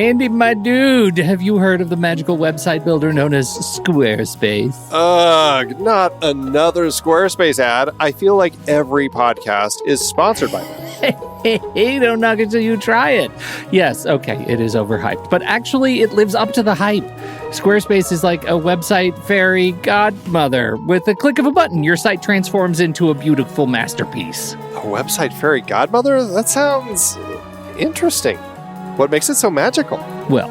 Andy, my dude, have you heard of the magical website builder known as Squarespace? Ugh, not another Squarespace ad. I feel like every podcast is sponsored by them. Hey, don't knock it till you try it. Yes, okay, it is overhyped, but actually it lives up to the hype. Squarespace is like a website fairy godmother. With a click of a button, your site transforms into a beautiful masterpiece. A website fairy godmother? That sounds interesting. What makes it so magical? Well,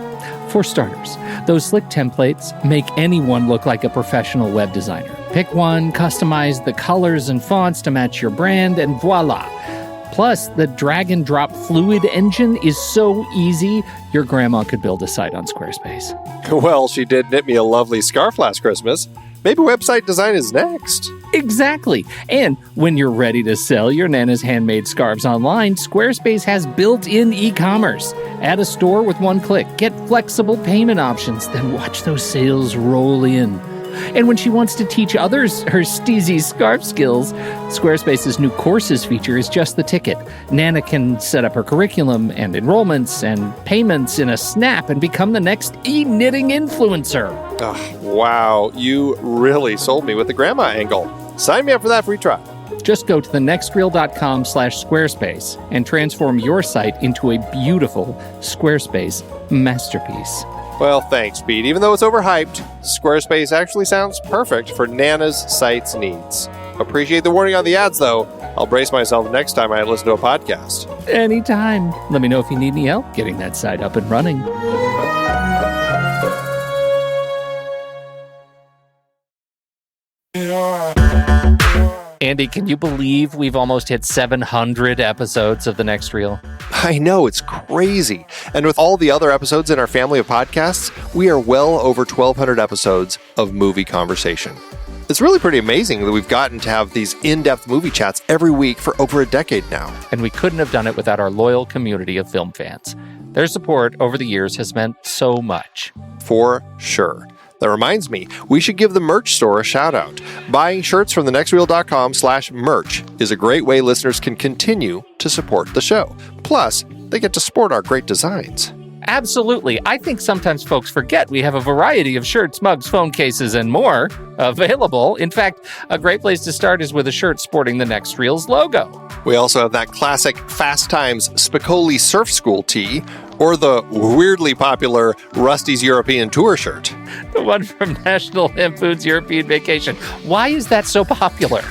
for starters, those slick templates make anyone look like a professional web designer. Pick one, customize the colors and fonts to match your brand, and voila. Plus, the drag and drop fluid engine is so easy, your grandma could build a site on Squarespace. Well, she did knit me a lovely scarf last Christmas. Maybe website design is next. Exactly. And when you're ready to sell your Nana's handmade scarves online, Squarespace has built-in e-commerce. Add a store with one click. Get flexible payment options. Then watch those sales roll in. And when she wants to teach others her steezy scarf skills, Squarespace's new courses feature is just the ticket. Nana can set up her curriculum and enrollments and payments in a snap and become the next e-knitting influencer. Oh, wow, you really sold me with the grandma angle. Sign me up for that free trial. Just go to thenextreel.com/Squarespace and transform your site into a beautiful Squarespace masterpiece. Well, thanks, Pete. Even though it's overhyped, Squarespace actually sounds perfect for Nana's site's needs. Appreciate the warning on the ads, though. I'll brace myself next time I listen to a podcast. Anytime. Let me know if you need any help getting that site up and running. Andy, can you believe we've almost hit 700 episodes of The Next Reel? I know, it's crazy. And with all the other episodes in our family of podcasts, we are well over 1,200 episodes of movie conversation. It's really pretty amazing that we've gotten to have these in-depth movie chats every week for over a decade now. And we couldn't have done it without our loyal community of film fans. Their support over the years has meant so much. For sure. That reminds me, we should give the merch store a shout out. Buying shirts from thenextreel.com/merch is a great way listeners can continue to support the show. Plus, they get to sport our great designs. Absolutely. I think sometimes folks forget we have a variety of shirts, mugs, phone cases, and more available. In fact, a great place to start is with a shirt sporting the Next Reel's logo. We also have that classic Fast Times Spicoli Surf School tee, or the weirdly popular Rusty's European Tour shirt. The one from National Lampoon's European Vacation. Why is that so popular?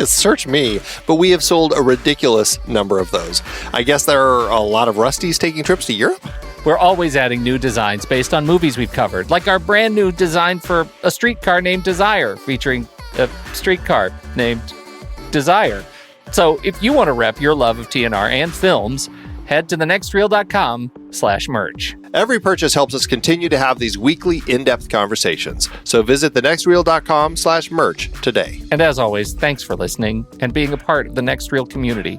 Search me, but we have sold a ridiculous number of those. I guess there are a lot of Rustys taking trips to Europe? We're always adding new designs based on movies we've covered, like our brand new design for a streetcar named Desire, featuring a streetcar named Desire. So if you want to rep your love of TNR and films, head to thenextreel.com/merch. Every purchase helps us continue to have these weekly in-depth conversations. So visit thenextreel.com/merch today. And as always, thanks for listening and being a part of the Next Reel community.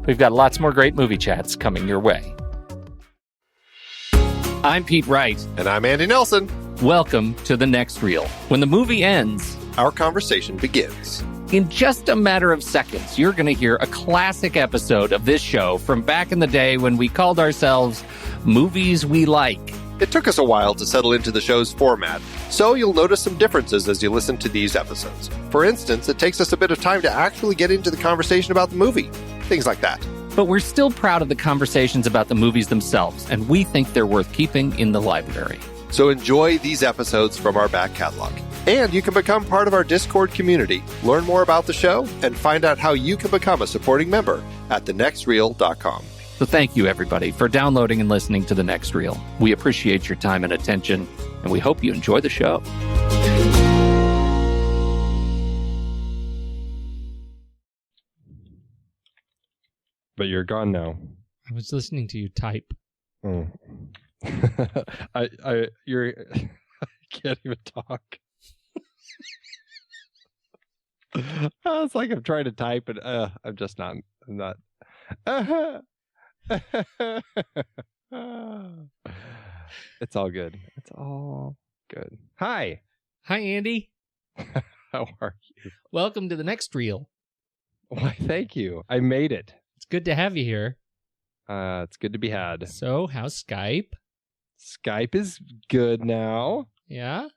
We've got lots more great movie chats coming your way. I'm Pete Wright. And I'm Andy Nelson. Welcome to The Next Reel. When the movie ends, our conversation begins. In just a matter of seconds, you're going to hear a classic episode of this show from back in the day when we called ourselves Movies We Like. It took us a while to settle into the show's format, so you'll notice some differences as you listen to these episodes. For instance, it takes us a bit of time to actually get into the conversation about the movie. Things like that. But we're still proud of the conversations about the movies themselves, and we think they're worth keeping in the library. So enjoy these episodes from our back catalog. And you can become part of our Discord community, learn more about the show, and find out how you can become a supporting member at thenextreel.com. So thank you, everybody, for downloading and listening to The Next Reel. We appreciate your time and attention, and we hope you enjoy the show. But you're gone now. I was listening to you type. Oh. You're I can't even talk. It's like I'm trying to type and I'm just not. I'm not. It's all good. It's all good. Hi. Hi, Andy. How are you? Welcome to The Next Reel. Why, thank you. I made it. It's good to have you here. It's good to be had. So, how's Skype? Skype is good now. Yeah?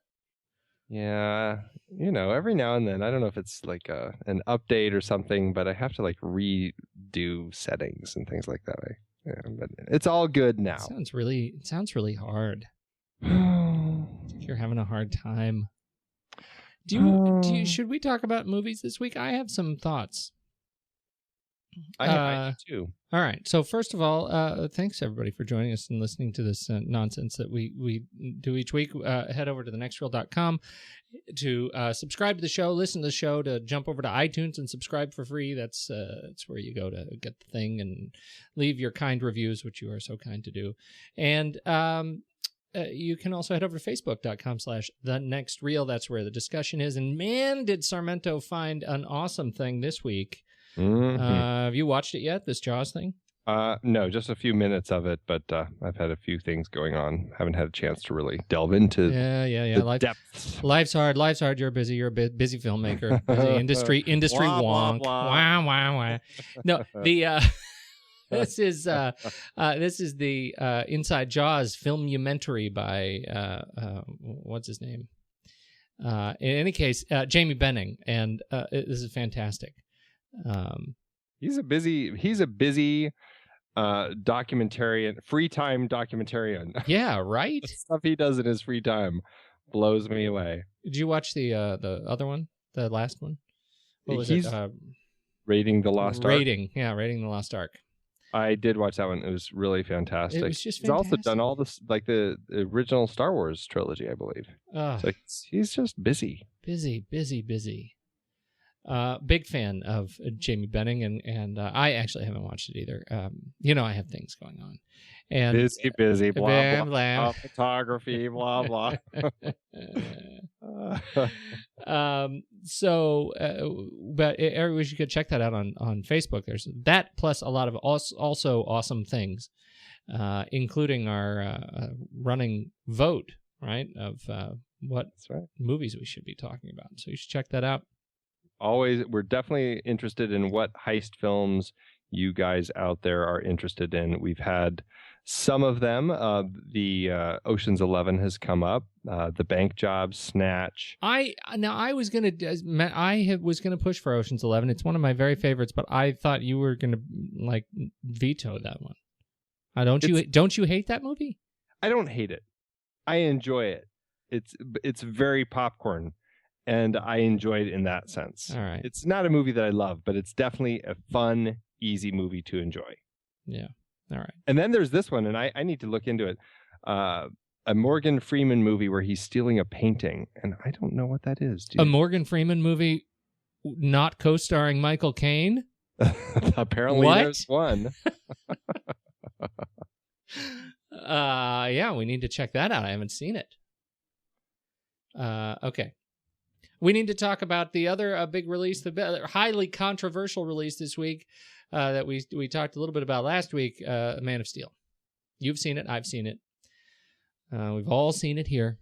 Yeah. Every now and then, I don't know if it's like an update or something, but I have to like redo settings and things like that. Yeah, but it's all good now. It sounds really hard. If you're having a hard time. Should we talk about movies this week? I have some thoughts. I do too. All right. So first of all, thanks everybody for joining us and listening to this nonsense that we do each week. Head over to thenextreel.com to subscribe to the show, listen to the show, to jump over to iTunes and subscribe for free. That's where you go to get the thing and leave your kind reviews, which you are so kind to do. And you can also head over to facebook.com/thenextreel. That's where the discussion is. And man, did Sarmento find an awesome thing this week. Mm-hmm. Have you watched it yet, this Jaws thing? No, just a few minutes of it, but I've had a few things going on. Haven't had a chance to really delve into the depths. Life's hard. You're busy. You're a busy filmmaker. Busy industry blah, wonk. Blah, blah. Wah, wah, wah. No, this is the Inside Jaws filmumentary by what's his name? In any case, Jamie Benning, and this is fantastic. He's a busy documentarian, free time documentarian. Yeah, right. The stuff he does in his free time blows me away. Did you watch the other one, the last one? What was it? Raiding the Lost Ark. Raiding the Lost Ark. I did watch that one. It was really fantastic. It was just He's fantastic. also done all this, like the original Star Wars trilogy, I believe. So he's just busy. Busy. Big fan of Jamie Benning, and I actually haven't watched it either. I have things going on. And busy, blah, blah. Photography, blah, blah. But everybody should go check that out on Facebook. There's that plus a lot of also awesome things, including our running vote, right, of what movies we should be talking about. So you should check that out. Always, we're definitely interested in what heist films you guys out there are interested in. We've had some of them. The Ocean's 11 has come up. The Bank Job, Snatch. I was gonna push for Ocean's 11. It's one of my very favorites, but I thought you were gonna like veto that one. Don't you hate that movie? I don't hate it. I enjoy it. It's very popcorn. And I enjoy it in that sense. All right. It's not a movie that I love, but it's definitely a fun, easy movie to enjoy. Yeah. All right. And then there's this one, and I need to look into it. A Morgan Freeman movie where he's stealing a painting, and I don't know what that is. A Morgan Freeman movie not co-starring Michael Caine? Apparently there's one. Yeah, we need to check that out. I haven't seen it. Okay. We need to talk about the other big release, the highly controversial release this week that we talked a little bit about last week, Man of Steel. You've seen it. I've seen it. We've all seen it here.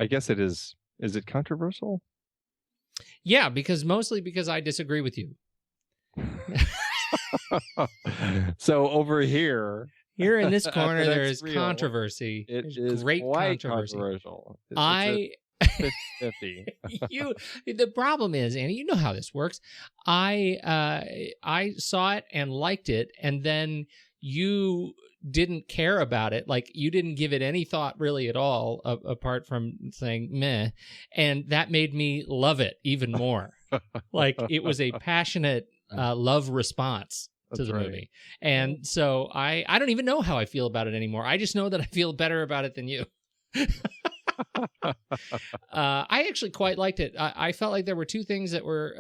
I guess it is. Is it controversial? Yeah, mostly because I disagree with you. So over here in this corner, there is controversy. There's great quite controversy. Controversial. The problem is, Annie, you know how this works. I saw it and liked it, and then you didn't care about it. Like, you didn't give it any thought really at all, apart from saying meh, and that made me love it even more. Like, it was a passionate love response to the movie. And so I don't even know how I feel about it anymore. I just know that I feel better about it than you. I actually quite liked it. I felt like there were two things that were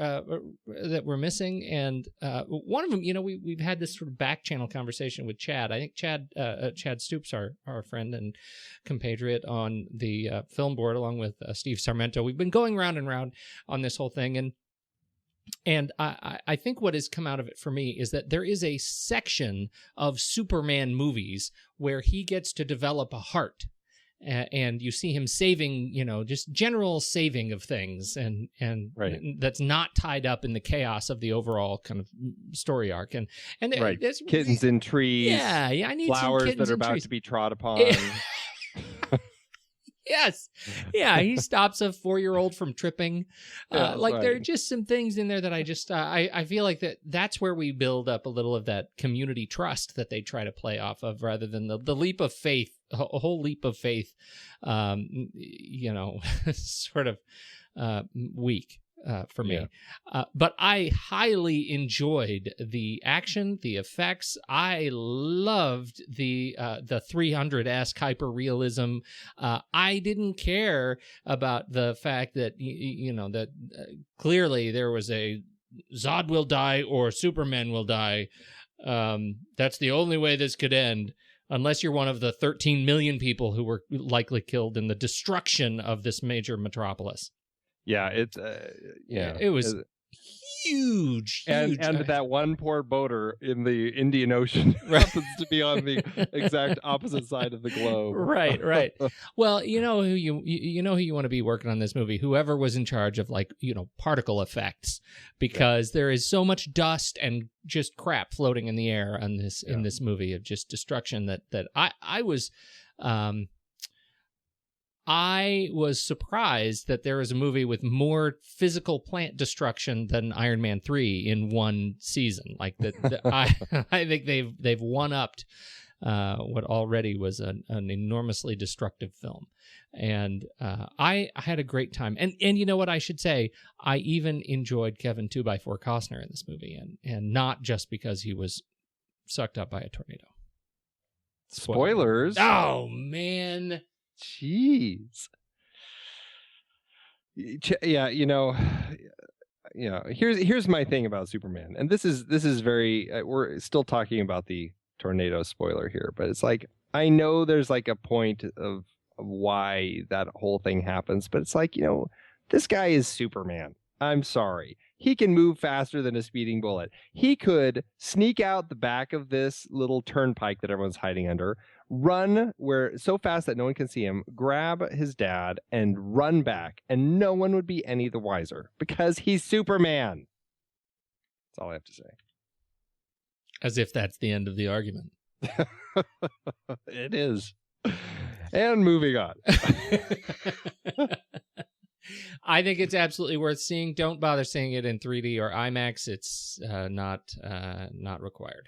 missing, and one of them, we've had this sort of back channel conversation with Chad. I think Chad Stoops, our friend and compatriot on the film board, along with Steve Sarmento. We've been going round and round on this whole thing, and I think what has come out of it for me is that there is a section of Superman movies where he gets to develop a heart. and you see him saving, just general saving of things, and Right. that's not tied up in the chaos of the overall kind of story arc. And Right. there's Kittens in trees. Yeah, I need some flowers kittens that are in about trees. to be trod upon. Yes. Yeah, he stops a 4-year-old from tripping. Yeah, Like right. there are just some things in there that I just I feel like that's where we build up a little of that community trust that they try to play off of, rather than the leap of faith, a whole leap of faith, sort of weak. For me. But I highly enjoyed the action, the effects. I loved the 300-esque hyper-realism. I didn't care about the fact that, that clearly there was a Zod will die or Superman will die. That's the only way this could end. Unless you're one of the 13 million people who were likely killed in the destruction of this major metropolis. Yeah, it's It was huge. and that one poor boater in the Indian Ocean happens to be on the exact opposite side of the globe. Right. Well, you know who you want to be working on this movie, whoever was in charge of particle effects, because there is so much dust and just crap floating in the air on this in this movie of just destruction that I was surprised that there was a movie with more physical plant destruction than Iron Man 3 in one season. Like I think they've one-upped what already was an enormously destructive film. And I had a great time. And you know what I should say? I even enjoyed Kevin 2x4 Costner in this movie, and not just because he was sucked up by a tornado. Spoilers. Oh, man. Jeez. Yeah, here's my thing about Superman, and this is very. We're still talking about the tornado spoiler here, but it's like I know there's like a point of why that whole thing happens, but it's like this guy is Superman. I'm sorry. He can move faster than a speeding bullet. He could sneak out the back of this little turnpike that everyone's hiding under, run so fast that no one can see him, grab his dad, and run back, and no one would be any the wiser because he's Superman. That's all I have to say. As if that's the end of the argument. It is. And moving on. I think it's absolutely worth seeing. Don't bother seeing it in 3D or IMAX. It's not required.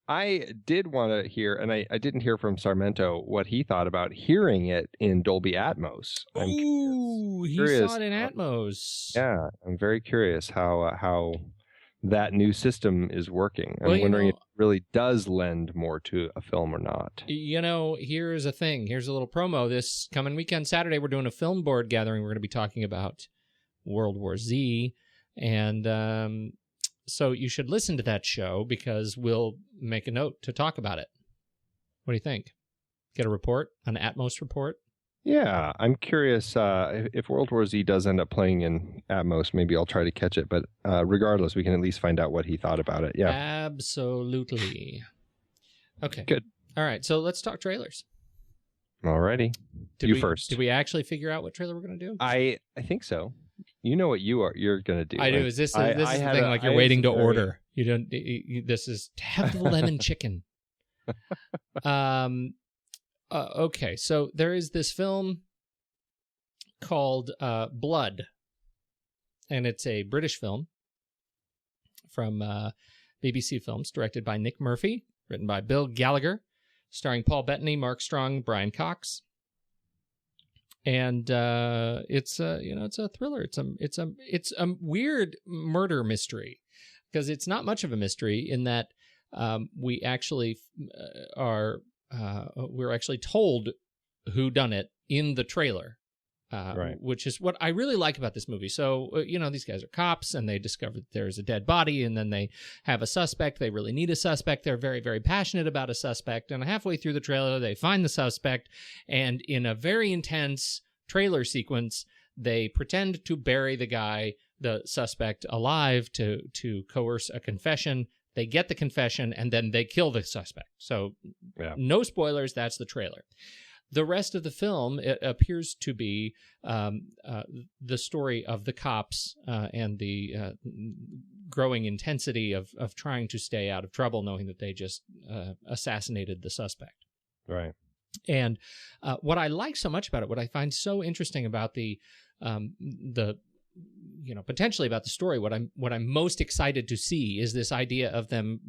I did want to hear, and I didn't hear from Sarmento what he thought about hearing it in Dolby Atmos. He saw it in Atmos. Yeah, I'm very curious how that new system is working. I'm wondering if it really does lend more to a film or not. Here's a thing. Here's a little promo. This coming weekend, Saturday, we're doing a film board gathering. We're going to be talking about World War Z, and so you should listen to that show because we'll make a note to talk about it. What do you think? Get a report, an Atmos report? Yeah, I'm curious if World War Z does end up playing in Atmos, maybe I'll try to catch it. But regardless, we can at least find out what he thought about it. Yeah, absolutely. Okay, good. All right, so let's talk trailers. Alrighty, first. Did we actually figure out what trailer we're going to do? I think so. You know what you're going to do. I do. Is this the thing like you're waiting to order? You don't. This is have the lemon chicken. Okay, so there is this film called Blood, and it's a British film from BBC Films, directed by Nick Murphy, written by Bill Gallagher, starring Paul Bettany, Mark Strong, Brian Cox, and it's a thriller. It's a weird murder mystery because it's not much of a mystery in that we actually we're actually told who done it in the trailer, right. Which is what I really like about this movie. So, these guys are cops and they discover that there's a dead body and then they have a suspect. They really need a suspect. They're very, very passionate about a suspect. And halfway through the trailer, they find the suspect. And in a very intense trailer sequence, they pretend to bury the suspect alive to coerce a confession. They get the confession, and then they kill the suspect. So, No spoilers, that's the trailer. the rest of the film, it appears to be the story of the cops and the growing intensity of trying to stay out of trouble, knowing that they just assassinated the suspect. Right. And what I like so much about it, what I find so interesting about the potentially about the story, what I'm most excited to see is this idea of them,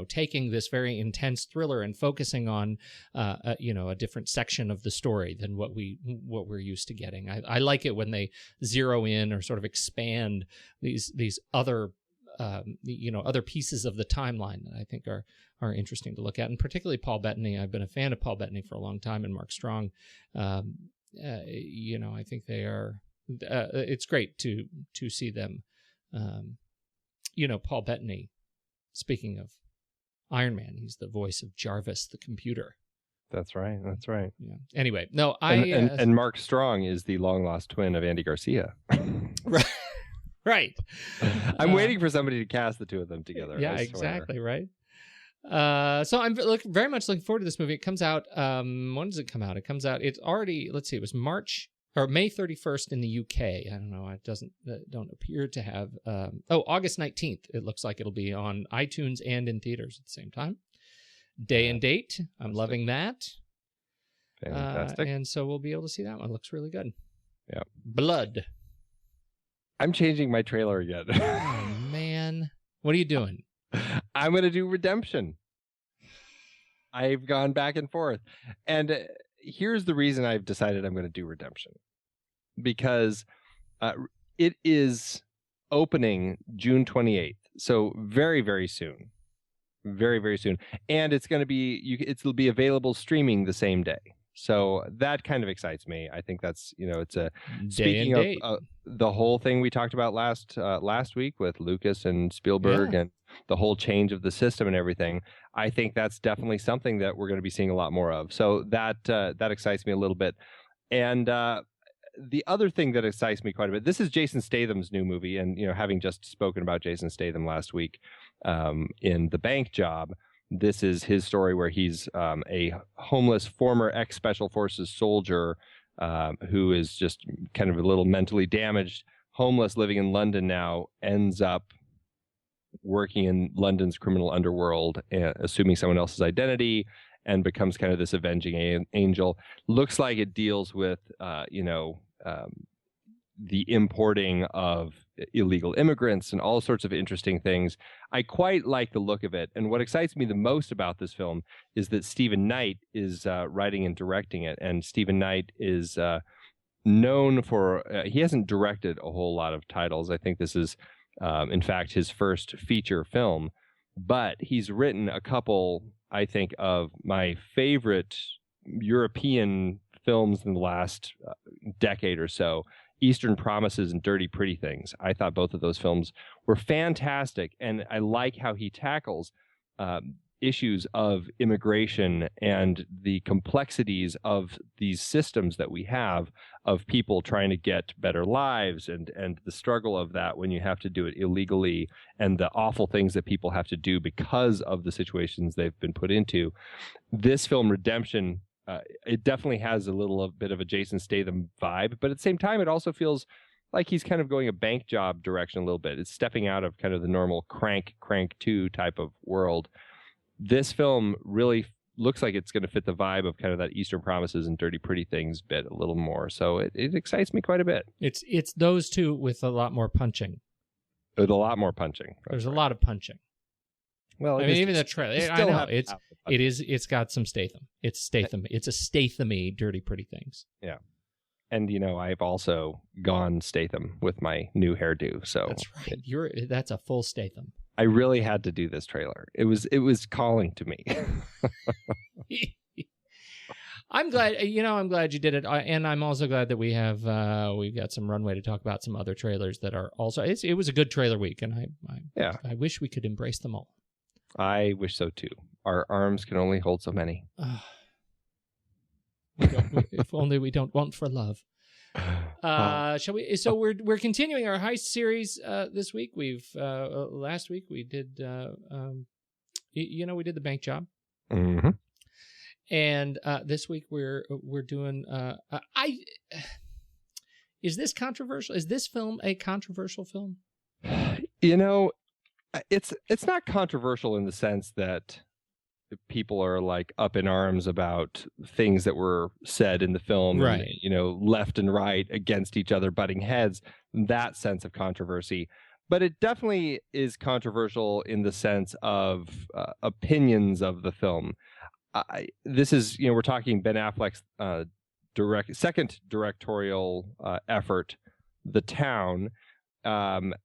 taking this very intense thriller and focusing on, a different section of the story than what we're used to getting. I like it when they zero in or sort of expand these other, other pieces of the timeline that I think are interesting to look at, and particularly Paul Bettany. I've been a fan of Paul Bettany for a long time, and Mark Strong. I think they are. It's great to see them. Paul Bettany. Speaking of Iron Man, he's the voice of Jarvis the computer. That's right. Yeah. Anyway, no, and Mark Strong is the long lost twin of Andy Garcia. Right. I'm waiting for somebody to cast the two of them together. Yeah, exactly. Right. So I'm very much looking forward to this movie. It comes out. When does it come out? It comes out. It's already. Let's see. It was May 31st in the UK. I don't know. It don't appear to have. August 19th. It looks like it'll be on iTunes and in theaters at the same time. Day and date. I'm loving that. Fantastic. And so we'll be able to see that one. Looks really good. Yeah. Blood. I'm changing my trailer again. Oh man, what are you doing? I'm going to do Redemption. I've gone back and forth. And here's the reason I've decided I'm going to do Redemption. Because it is opening June 28th. So very, very soon. Very, very soon. And it's going to be, it'll be available streaming the same day. So that kind of excites me. I think that's, it's a, speaking of the whole thing we talked about last week with Lucas and Spielberg and the whole change of the system and everything. I think that's definitely something that we're going to be seeing a lot more of. So that excites me a little bit. And the other thing that excites me quite a bit, this is Jason Statham's new movie. And, having just spoken about Jason Statham last week in The Bank Job, this is his story where he's a homeless former ex-Special Forces soldier who is just kind of a little mentally damaged, homeless, living in London now, ends up working in London's criminal underworld, assuming someone else's identity, and becomes kind of this avenging angel. Looks like it deals with, the importing of illegal immigrants and all sorts of interesting things. I quite like the look of it. And what excites me the most about this film is that Stephen Knight is writing and directing it. And Stephen Knight is known for, he hasn't directed a whole lot of titles. I think this is, in fact, his first feature film. But he's written a couple, I think, of my favorite European films in the last decade or so. Eastern Promises and Dirty Pretty Things. I thought both of those films were fantastic, and I like how he tackles issues of immigration and the complexities of these systems that we have of people trying to get better lives and the struggle of that when you have to do it illegally and the awful things that people have to do because of the situations they've been put into. This film, Redemption, it definitely has a bit of a Jason Statham vibe, but at the same time, it also feels like he's kind of going a Bank Job direction a little bit. It's stepping out of kind of the normal Crank 2 type of world. This film really looks like it's going to fit the vibe of kind of that Eastern Promises and Dirty Pretty Things bit a little more. So it excites me quite a bit. It's those two with a lot more punching. With a lot more punching. There's a lot of punching. Well, I mean, even the trailer. I know it's got some Statham. It's Statham. It's a Statham-y Dirty Pretty Things. Yeah, and I've also gone Statham with my new hairdo. So that's right. That's a full Statham. I really had to do this trailer. It was calling to me. I'm glad. I'm glad you did it, and I'm also glad that we've got some runway to talk about some other trailers that are also. It was a good trailer week, and I wish we could embrace them all. I wish so too. Our arms can only hold so many. If only we don't want for love. Shall we? So we're continuing our Heist series this week. We've last week we did we did The Bank Job, And this week we're doing. Is this controversial? Is this film a controversial film? You know, it's not controversial in the sense that people are like up in arms about things that were said in the film, right? And, you know, left and right against each other, butting heads. That sense of controversy, but it definitely is controversial in the sense of opinions of the film. This is, you know, we're talking Ben Affleck's second directorial effort, The Town,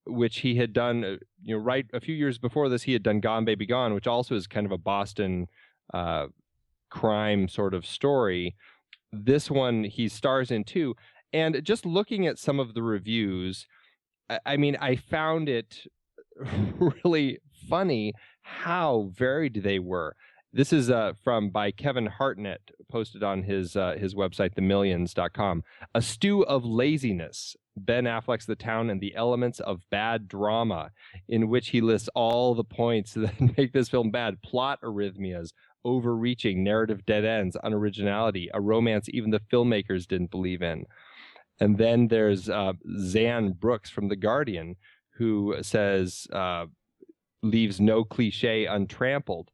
which he had done, you know, right a few years before this, he had done Gone Baby Gone, which also is kind of a Boston crime sort of story. This one he stars in too. And just looking at some of the reviews, I mean, I found it really funny how varied they were. This is by Kevin Hartnett, posted on his website, themillions.com. A stew of laziness, Ben Affleck's The Town and the elements of bad drama, in which he lists all the points that make this film bad. Plot arrhythmias, overreaching, narrative dead ends, unoriginality, a romance even the filmmakers didn't believe in. And then there's Zan Brooks from The Guardian, who says, leaves no cliche untrampled.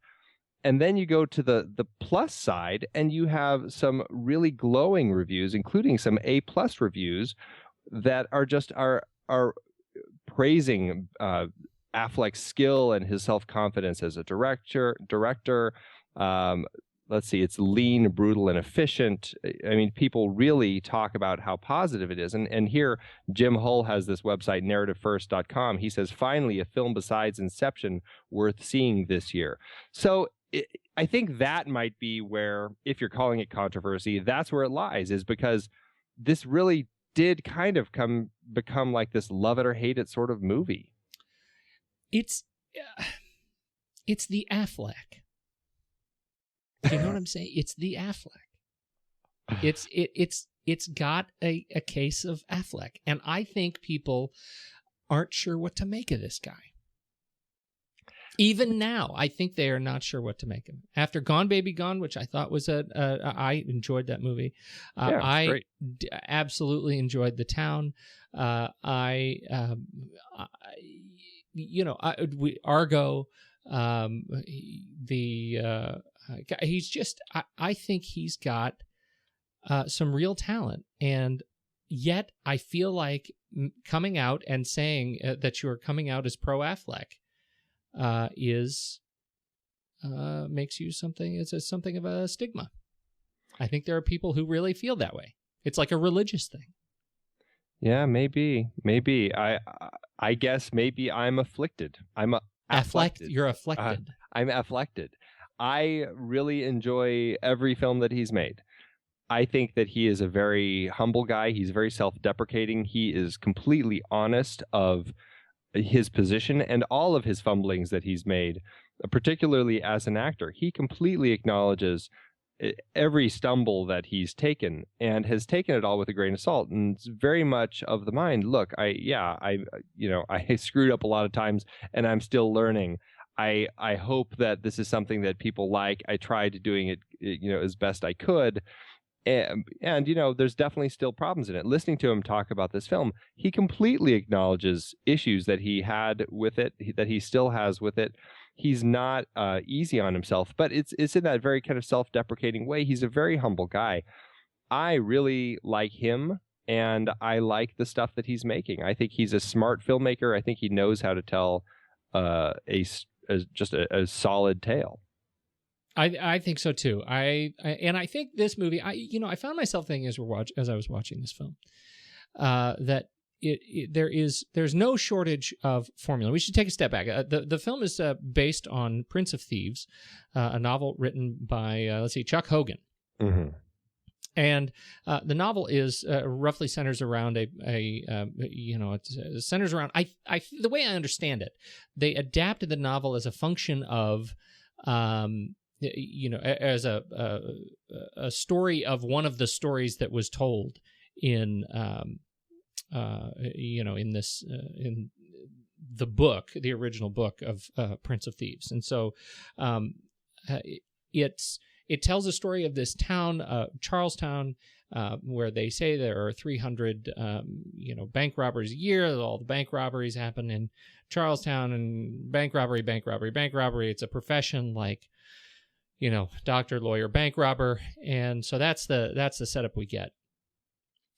And then you go to the plus side, and you have some really glowing reviews, including some A+ reviews that are just are praising Affleck's skill and his self-confidence as a director. Let's see, it's lean, brutal, and efficient. I mean, people really talk about how positive it is. And here, Jim Hull has this website, narrativefirst.com. He says, finally, a film besides Inception worth seeing this year. So I think that might be where, if you're calling it controversy, that's where it lies, is because this really did kind of become like this love it or hate it sort of movie. It's the Affleck. You know what I'm saying? It's the Affleck. It's got a case of Affleck, and I think people aren't sure what to make of this guy. Even now, I think they are not sure what to make of him. After Gone Baby Gone, which I thought was I enjoyed that movie. I absolutely enjoyed The Town. Argo. He's just. I think he's got some real talent, and yet I feel like coming out and saying that you are coming out as pro Affleck makes you something. It's something of a stigma. I think there are people who really feel that way. It's like a religious thing. Yeah, maybe. I guess maybe I'm afflicted. I'm afflicted. You're afflicted. I'm afflicted. I really enjoy every film that he's made. I think that he is a very humble guy. He's very self-deprecating. He is completely honest of his position and all of his fumblings that he's made, particularly as an actor. He completely acknowledges every stumble that he's taken and has taken it all with a grain of salt, and it's very much of the mind. Look, I screwed up a lot of times and I'm still learning. I hope that this is something that people like. I tried doing it, as best I could. And there's definitely still problems in it. Listening to him talk about this film, he completely acknowledges issues that he had with it, that he still has with it. He's not easy on himself, but it's in that very kind of self-deprecating way. He's a very humble guy. I really like him, and I like the stuff that he's making. I think he's a smart filmmaker. I think he knows how to tell a solid tale. I think so too. I think this movie. I found myself thinking as I was watching this film, that there's no shortage of formula. We should take a step back. The film is based on Prince of Thieves, a novel written by Chuck Hogan. Mm-hmm. And the novel is roughly centers around it centers around. The way I understand it, they adapted the novel as a function of. As a story of one of the stories that was told in in the book, the original book of Prince of Thieves, and so it's it tells a story of this town, Charlestown, where they say there are 300, bank robberies a year. All the bank robberies happen in Charlestown, and bank robbery. It's a profession like, doctor, lawyer, bank robber. And so that's the setup we get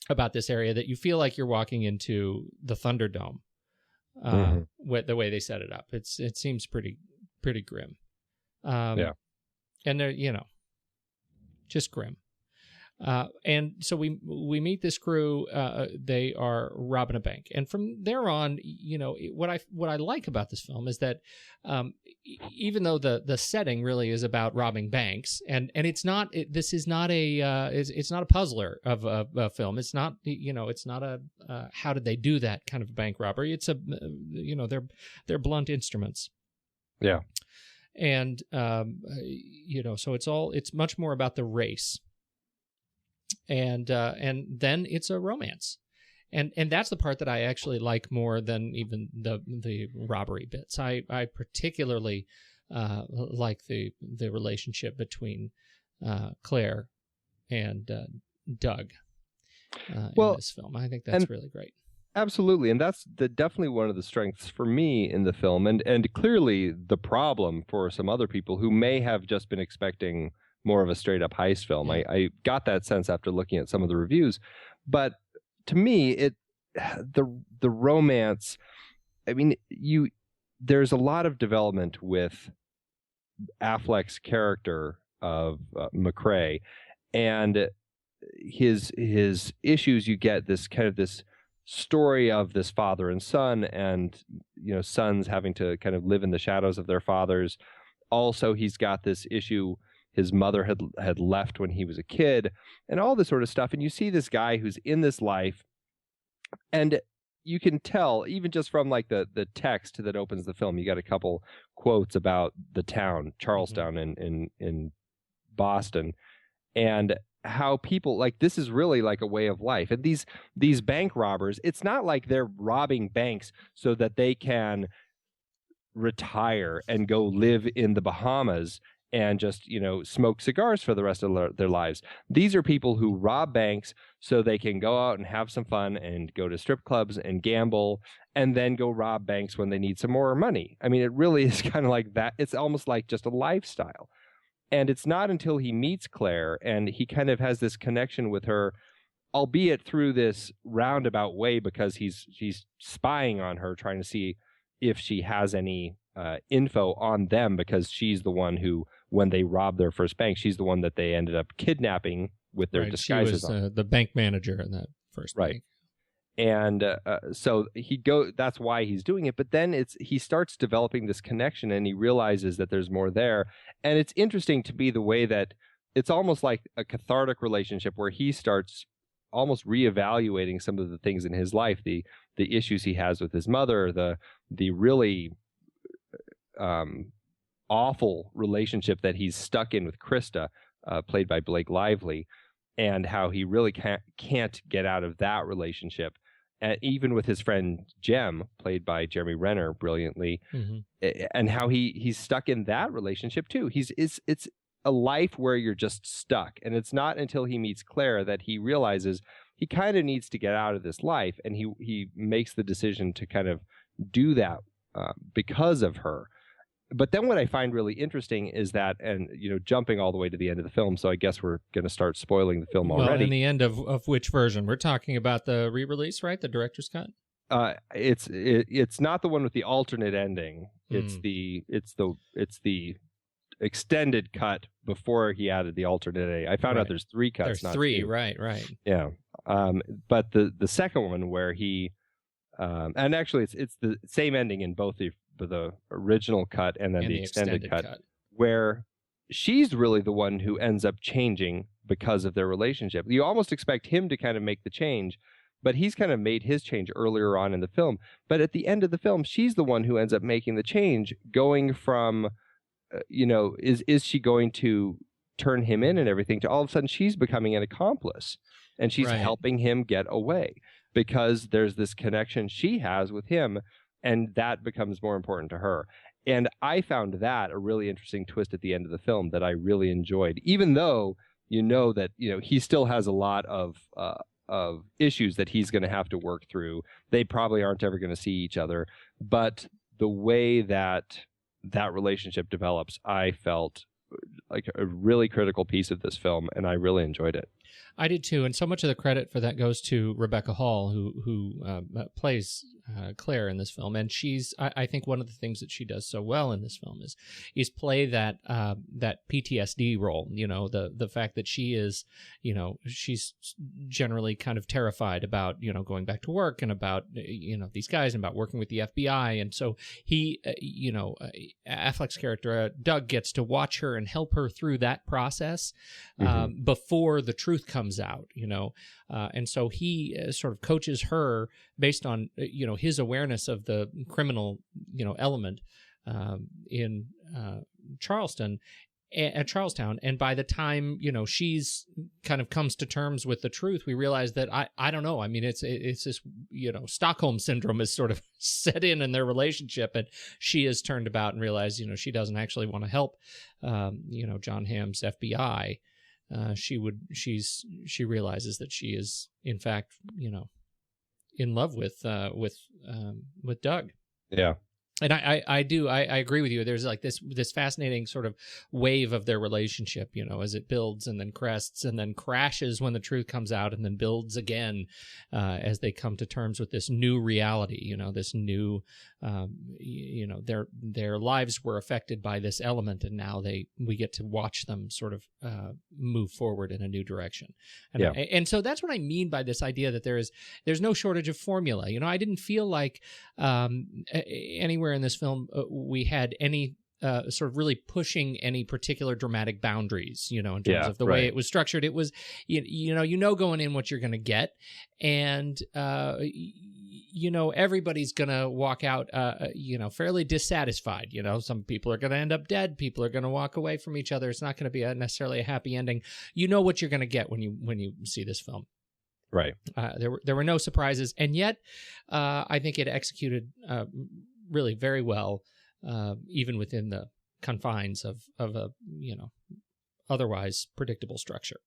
about this area, that you feel like you're walking into the Thunderdome, with the way they set it up. It seems pretty grim. And they're, just grim. And so we meet this crew. They are robbing a bank, and from there on, what I like about this film is that even though the setting really is about robbing banks, and it's not this is not it's not a puzzler of a film. It's not it's not a how did they do that kind of bank robbery. It's a they're blunt instruments. Yeah. And so it's much more about the race. And then it's a romance, and that's the part that I actually like more than even the robbery bits. I particularly like the relationship between Claire and Doug in this film. I think that's really great. Absolutely, and that's definitely one of the strengths for me in the film, and clearly the problem for some other people who may have just been expecting more of a straight up heist film. Yeah. I got that sense after looking at some of the reviews, but to me, the romance. I mean, there's a lot of development with Affleck's character of McCrae, and his issues. You get this story of this father and son, and sons having to kind of live in the shadows of their fathers. Also, he's got this issue. His mother had left when he was a kid, and all this sort of stuff. And you see this guy who's in this life, and you can tell, even just from like the text that opens the film, you got a couple quotes about the town, Charlestown, in Boston, and how people, like, this is really like a way of life. And these bank robbers, it's not like they're robbing banks so that they can retire and go live in the Bahamas and just, smoke cigars for the rest of their lives. These are people who rob banks so they can go out and have some fun and go to strip clubs and gamble, and then go rob banks when they need some more money. I mean, it really is kind of like that. It's almost like just a lifestyle. And it's not until he meets Claire and he kind of has this connection with her, albeit through this roundabout way, because he's spying on her, trying to see if she has any info on them, because she's the one who, when they robbed their first bank, she's the one that they ended up kidnapping with their disguises. She was the bank manager in that first bank. And so that's why he's doing it. But then he starts developing this connection, and he realizes that there's more there. And it's interesting to me the way that it's almost like a cathartic relationship, where he starts almost reevaluating some of the things in his life, the issues he has with his mother, the really awful relationship that he's stuck in with Krista, played by Blake Lively, and how he really can't get out of that relationship. And even with his friend Jem, played by Jeremy Renner brilliantly, and how he's stuck in that relationship too. It's a life where you're just stuck, and it's not until he meets Claire that he realizes he kind of needs to get out of this life, and he makes the decision to kind of do that because of her. But then what I find really interesting is that, and jumping all the way to the end of the film, so I guess we're going to start spoiling the film already. Well, in the end of which version? We're talking about the re-release, right? The director's cut? It's not the one with the alternate ending. It's the extended cut before he added the alternate ending. I found out there's 3 cuts. There's not 3, 2. right. Yeah. But the second one where he and actually it's the same ending in both the original cut and then the extended cut, where she's really the one who ends up changing because of their relationship. You almost expect him to kind of make the change, but he's kind of made his change earlier on in the film. But at the end of the film, she's the one who ends up making the change, going from, is she going to turn him in and everything, to all of a sudden she's becoming an accomplice, and she's helping him get away because there's this connection she has with him. And that becomes more important to her. And I found that a really interesting twist at the end of the film that I really enjoyed, even though that he still has a lot of issues that he's going to have to work through. They probably aren't ever going to see each other, but the way that relationship develops, I felt like a really critical piece of this film, and I really enjoyed it. I did too, and so much of the credit for that goes to Rebecca Hall, who plays Claire in this film, and she's I think one of the things that she does so well in this film is play that PTSD role. The fact that she is, she's generally kind of terrified about going back to work and about these guys and about working with the FBI, and so he Affleck's character Doug gets to watch her and help her through that process before the truth comes out, and so he sort of coaches her based on his awareness of the criminal element in Charlestown, and by the time she's kind of comes to terms with the truth, we realize that I don't know. I mean, it's this Stockholm syndrome is sort of set in their relationship, and she has turned about and realized she doesn't actually want to help Jon Hamm's FBI. She realizes that she is in fact in love with Doug. Yeah. And I agree with you. There's like this fascinating sort of wave of their relationship, as it builds and then crests and then crashes when the truth comes out, and then builds again as they come to terms with this new reality. This new, their lives were affected by this element, and now we get to watch them sort of move forward in a new direction. And and so that's what I mean by this idea that there's no shortage of formula. I didn't feel like anywhere in this film we had any sort of really pushing any particular dramatic boundaries, in terms of the way it was structured. It was, going in what you're going to get, and everybody's going to walk out, fairly dissatisfied. Some people are going to end up dead. People are going to walk away from each other. It's not going to be necessarily a happy ending. You know what you're going to get when you see this film. Right. There were no surprises, and yet I think it executed really very well, even within the confines of a otherwise predictable structure.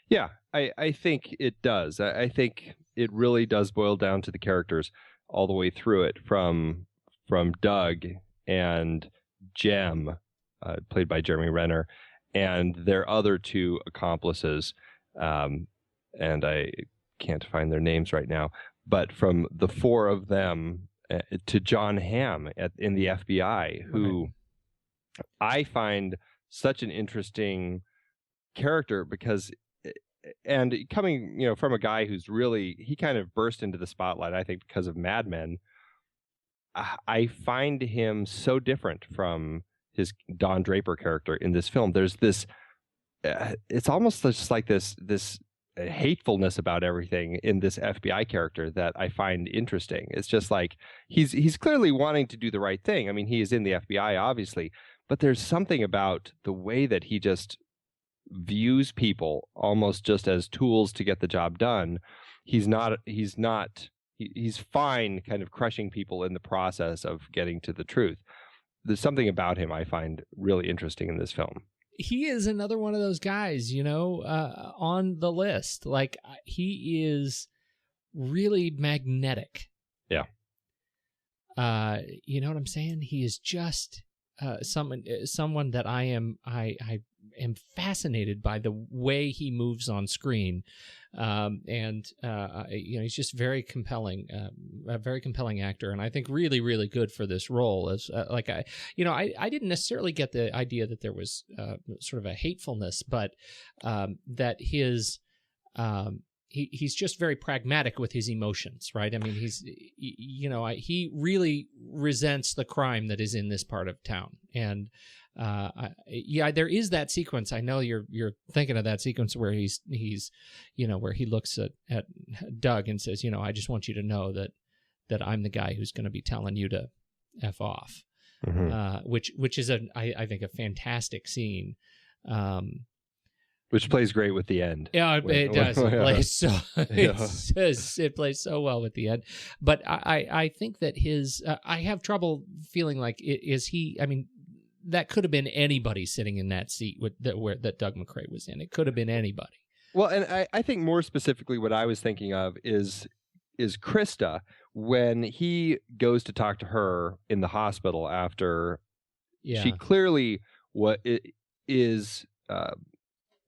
Yeah, I think it does. I think it really does boil down to the characters all the way through it, from Doug and Jem, played by Jeremy Renner, and their other two accomplices. And I can't find their names right now, but from the four of them to Jon Hamm in the FBI, who I find such an interesting character because, and coming, from a guy who's he kind of burst into the spotlight, I think, because of Mad Men. I find him so different from his Don Draper character in this film. There's this, it's almost just like this hatefulness about everything in this FBI character that I find interesting. It's just like he's clearly wanting to do the right thing. I mean, he is in the FBI, obviously, but there's something about the way that he just views people almost just as tools to get the job done. He's fine kind of crushing people in the process of getting to the truth. There's something about him I find really interesting in this film. He is another one of those guys, on the list. Like, he is really magnetic. Yeah. You know what I'm saying? He is just someone that I am fascinated by the way he moves on screen. He's just very compelling, a very compelling actor, and I think really, really good for this role. As I didn't necessarily get the idea that there was sort of a hatefulness, but that his he's just very pragmatic with his emotions, right? I mean, he really resents the crime that is in this part of town, and there is that sequence. I know you're thinking of that sequence where he's where he looks at Doug and says, I just want you to know that I'm the guy who's going to be telling you to F off, which is I think a fantastic scene. Which plays great with the end. Yeah, it does. It plays so it plays so well with the end. But I think that his I have trouble feeling like is he. I mean, that could have been anybody sitting in that seat that Doug McCrae was in. It could have been anybody. Well, and I think more specifically, what I was thinking of is Krista when he goes to talk to her in the hospital after she clearly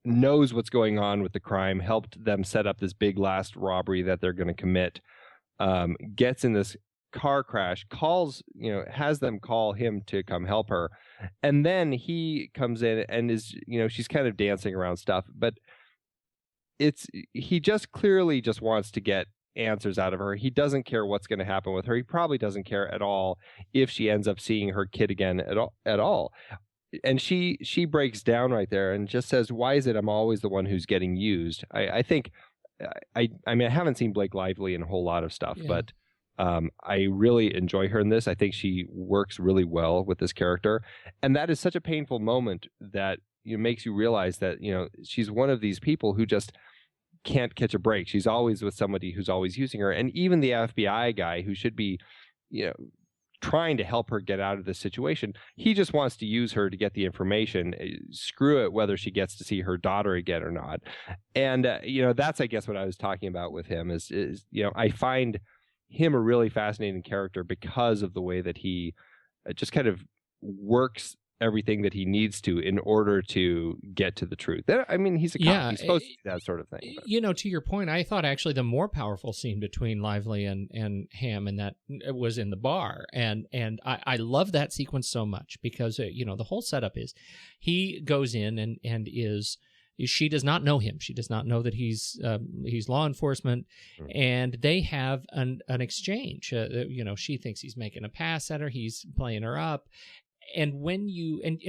knows what's going on with the crime, helped them set up this big last robbery that they're going to commit, gets in this car crash, has them call him to come help her. And then he comes in and is, she's kind of dancing around stuff, but he just clearly just wants to get answers out of her. He doesn't care what's going to happen with her. He probably doesn't care at all if she ends up seeing her kid again at all. And she breaks down right there and just says, why is it I'm always the one who's getting used? I think, I mean, I haven't seen Blake Lively in a whole lot of stuff, but I really enjoy her in this. I think she works really well with this character. And that is such a painful moment that makes you realize that, she's one of these people who just can't catch a break. She's always with somebody who's always using her. And even the FBI guy who should be, trying to help her get out of this situation, he just wants to use her to get the information. Screw it whether she gets to see her daughter again or not. And that's, I guess, what I was talking about with him is I find him a really fascinating character because of the way that he just kind of works everything that he needs to in order to get to the truth. I mean, he's a cop. He's supposed to do that sort of thing. But. To your point, I thought actually the more powerful scene between Lively and Hamm and that was in the bar. And I love that sequence so much because, the whole setup is he goes in and she does not know him. She does not know that he's law enforcement, and they have an exchange. She thinks he's making a pass at her. He's playing her up. And when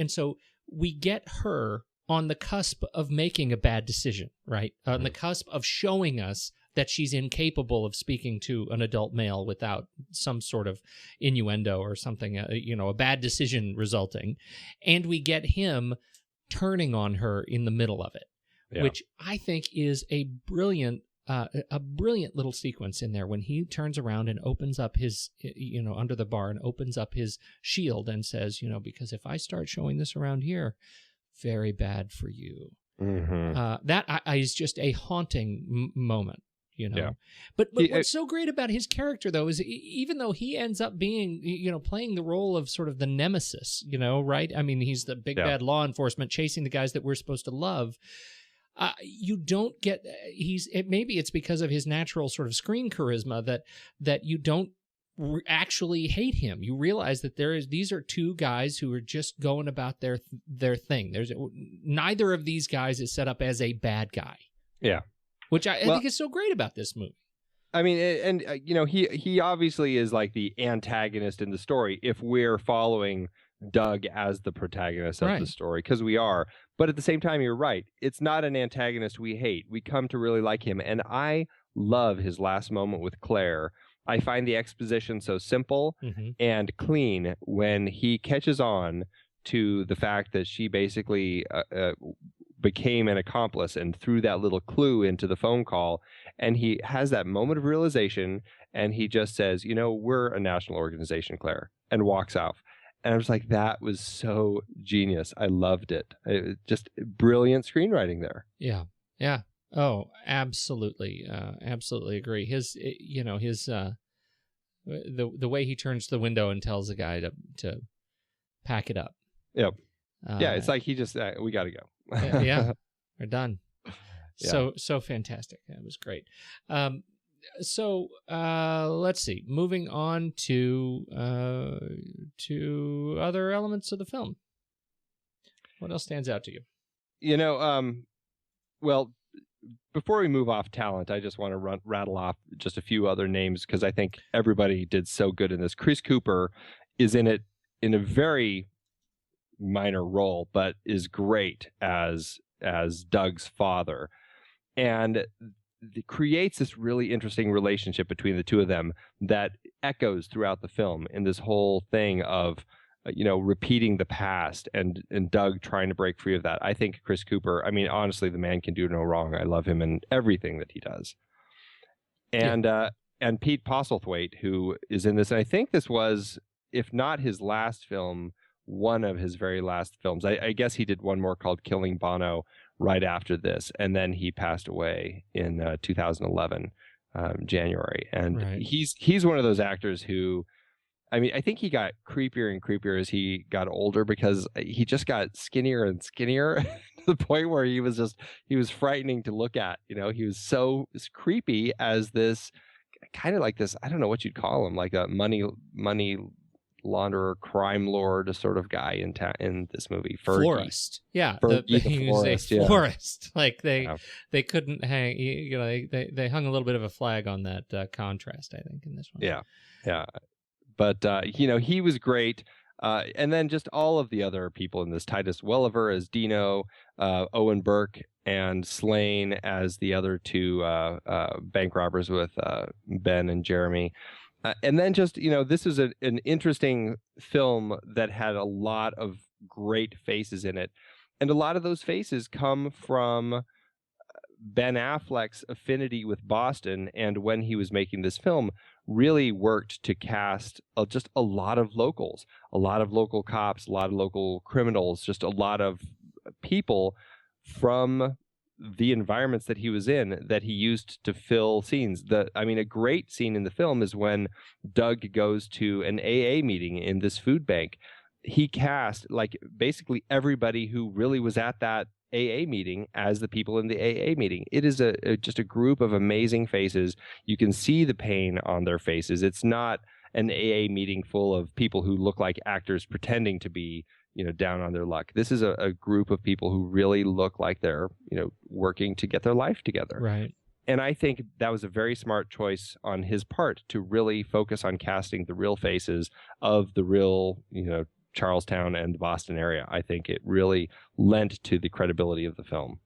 so we get her on the cusp of making a bad decision, right? On the cusp of showing us that she's incapable of speaking to an adult male without some sort of innuendo or something, a bad decision resulting. And we get him turning on her in the middle of it, which I think is a brilliant little sequence in there when he turns around and opens up his, under the bar and opens up his shield and says, because if I start showing this around here, very bad for you. Mm-hmm. That is just a haunting moment, But what's so great about his character, though, is even though he ends up being, playing the role of sort of the nemesis, right? I mean, he's the big bad law enforcement chasing the guys that we're supposed to love. You don't get maybe it's because of his natural sort of screen charisma that you don't actually hate him. You realize that these are two guys who are just going about their thing. Neither of these guys is set up as a bad guy. Yeah, which I think is so great about this movie. I mean, and he obviously is like the antagonist in the story if we're following Doug as the protagonist of the story, because we are. But at the same time, you're right. It's not an antagonist we hate. We come to really like him. And I love his last moment with Claire. I find the exposition so simple and clean when he catches on to the fact that she basically became an accomplice and threw that little clue into the phone call. And he has that moment of realization and he just says, we're a national organization, Claire, and walks off. And I was like, that was so genius. I loved it. Just brilliant screenwriting there. Yeah. Yeah. Oh, absolutely. Absolutely agree. His the way he turns to the window and tells the guy to pack it up. Yep. It's like he just, we got to go. Yeah. We're done. Yeah. So fantastic. That was great. So let's see. Moving on to other elements of the film. What else stands out to you? Well, before we move off talent, I just want to rattle off just a few other names because I think everybody did so good in this. Chris Cooper is in it in a very minor role, but is great as Doug's father, and creates this really interesting relationship between the two of them that echoes throughout the film in this whole thing of repeating the past and Doug trying to break free of that. I think Chris Cooper, I mean, honestly, the man can do no wrong. I love him in everything that he does. And Pete Postlethwaite, who is in this, and I think this was, if not his last film, one of his very last films. I guess he did one more called Killing Bono right after this, and then he passed away in 2011, January. And Right. he's one of those actors who, I mean, I think he got creepier and creepier as he got older, because he just got skinnier and skinnier to the point where he was frightening to look at. He was so creepy as this kind of like this, I don't know what you'd call him, like a money launderer, crime lord sort of guy in this movie. Fergie. Florist. Yeah. Fergie the he florist, was a yeah. florist. Like they couldn't hang, they hung a little bit of a flag on that contrast, I think, in this one. Yeah. Yeah. But, he was great. And then just all of the other people in this, Titus Welliver as Dino, Owen Burke and Slane as the other two bank robbers with Ben and Jeremy. And then just, this is an interesting film that had a lot of great faces in it. And a lot of those faces come from Ben Affleck's affinity with Boston, and when he was making this film, really worked to cast just a lot of locals, a lot of local cops, a lot of local criminals, just a lot of people from the environments that he was in that he used to fill scenes. A great scene in the film is when Doug goes to an AA meeting in this food bank. He cast like basically everybody who really was at that AA meeting as the people in the AA meeting. It is just a group of amazing faces. You can see the pain on their faces. It's not an AA meeting full of people who look like actors pretending to be, down on their luck. This is a group of people who really look like they're, working to get their life together. Right. And I think that was a very smart choice on his part to really focus on casting the real faces of the real, Charlestown and the Boston area. I think it really lent to the credibility of the film.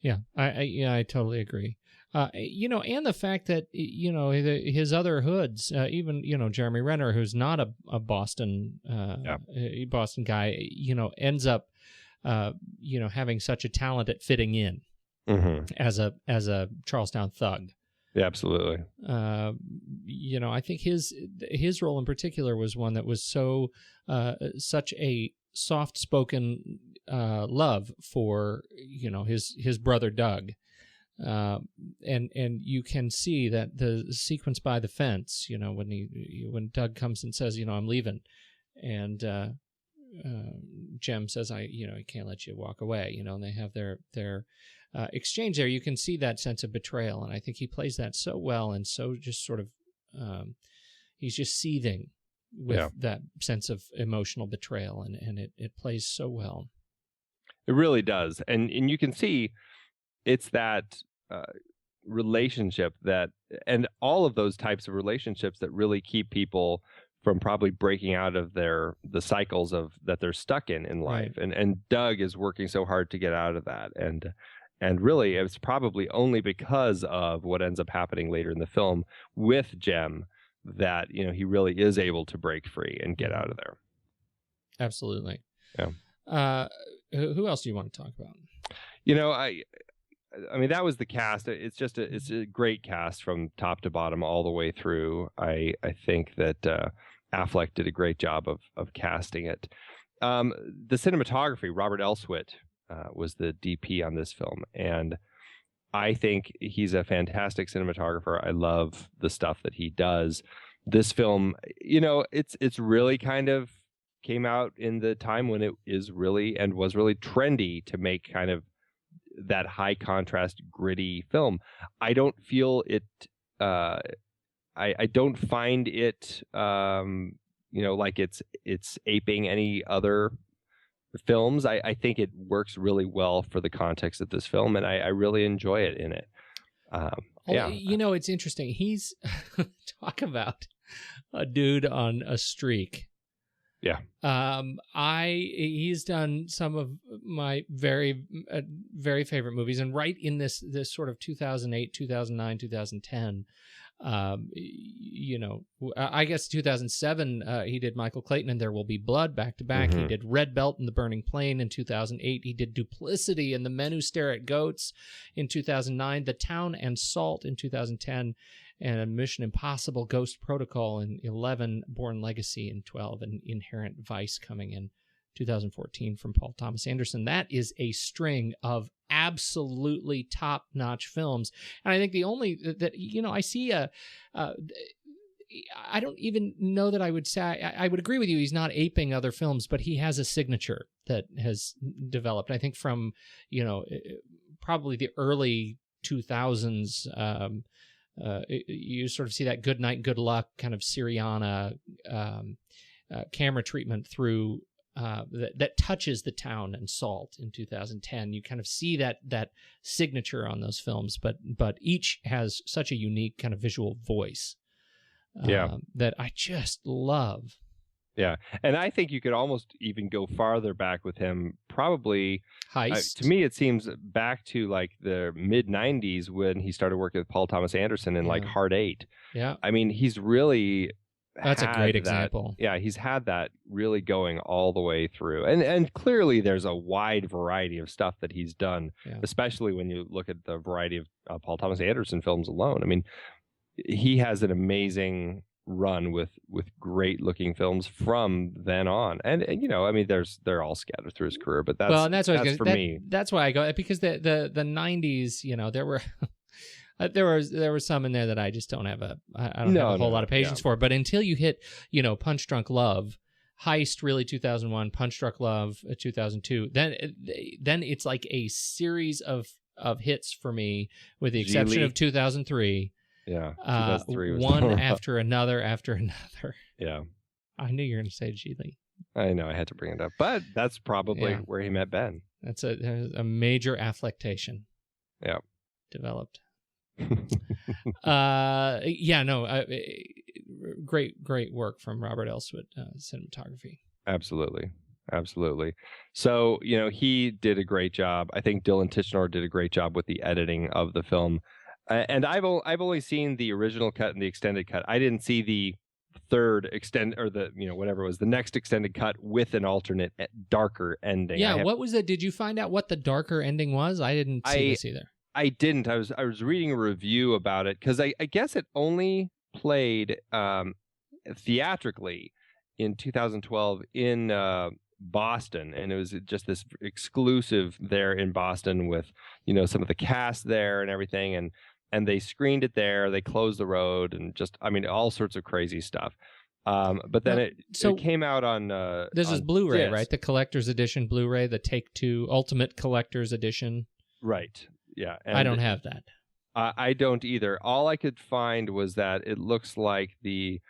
Yeah, I totally agree. And the fact that his other hoods, even Jeremy Renner, who's not a Boston Boston guy, ends up having such a talent at fitting in as a Charlestown thug. Yeah, absolutely. I think his role in particular was one that was such a soft-spoken love for his brother Doug, and you can see that the sequence by the fence, when Doug comes and says, I'm leaving, and Jem says, I can't let you walk away, and they have their exchange there. You can see that sense of betrayal, and I think he plays that so well, and so just sort of he's just seething with that sense of emotional betrayal, and it plays so well. It really does, and you can see it's that relationship and all of those types of relationships that really keep people from probably breaking out of the cycles that they're stuck in life. Right. And Doug is working so hard to get out of that, and really it's probably only because of what ends up happening later in the film with Jem that he really is able to break free and get out of there. Absolutely. Yeah. Who else do you want to talk about? I mean, that was the cast. It's a great cast from top to bottom all the way through. I think that Affleck did a great job of casting it. The cinematography, Robert Elswit was the DP on this film, and I think he's a fantastic cinematographer. I love the stuff that he does. This film, it's really kind of came out in the time when it is really and was really trendy to make kind of that high contrast gritty film. I don't feel it I don't find it like it's aping any other films. I think it works really well for the context of this film, and I really enjoy it in it. It's interesting. He's talk about a dude on a streak. Yeah. He's done some of my very favorite movies, and right in this sort of 2008, 2009, 2010. I guess 2007 he did Michael Clayton and There Will Be Blood back to back. He did Red Belt and The Burning Plain in 2008. He did Duplicity and The Men Who Stare at Goats in 2009. The Town and Salt in 2010. And Mission Impossible Ghost Protocol in 11, Born Legacy in 12, and Inherent Vice coming in 2014 from Paul Thomas Anderson. That is a string of absolutely top-notch films. And I think the only that, I see I don't even know that I would say, I would agree with you, he's not aping other films, but he has a signature that has developed, I think, from, probably the early 2000s. You sort of see that Good Night, Good Luck kind of Syriana camera treatment through that touches The Town and Salt in 2010. You kind of see that signature on those films, but each has such a unique kind of visual voice that I just love. Yeah, and I think you could almost even go farther back with him. Probably, Heist. To me, it seems back to like the mid '90s when he started working with Paul Thomas Anderson in like Hard Eight. Yeah, I mean, he's really that's a great example. Yeah, he's had that really going all the way through, and clearly there's a wide variety of stuff that he's done, especially when you look at the variety of Paul Thomas Anderson films alone. I mean, he has an amazing run with great looking films from then on, and I mean they're all scattered through his career, but that's for me. That's why I go, because the 90s, there were there were some in there that I just don't have a whole lot of patience for. But until you hit Punch Drunk Love, Heist really 2001, Punch Drunk Love 2002, then it's like a series of hits for me, with the exception of 2003. Yeah, 2003 was one after another. Yeah, I knew you were going to say Geely. I know, I had to bring it up, but that's probably where he met Ben. That's a major afflectation. Yeah, developed. Great work from Robert Elswit, cinematography. Absolutely. So he did a great job. I think Dylan Tichenor did a great job with the editing of the film. And I've only seen the original cut and the extended cut. I didn't see the third or the whatever it was, the next extended cut with an alternate darker ending. Yeah, what was it? Did you find out what the darker ending was? I didn't see this either. I didn't. I was reading a review about it because I guess it only played theatrically in 2012 in Boston, and it was just this exclusive there in Boston with some of the cast there and everything, and they screened it there. They closed the road and all sorts of crazy stuff. But then it came out on this on is Blu-ray, disc. right? The collector's edition Blu-ray, the Take-Two Ultimate Collector's Edition. Right. Yeah. And I don't have that. I don't either. All I could find was that it looks like it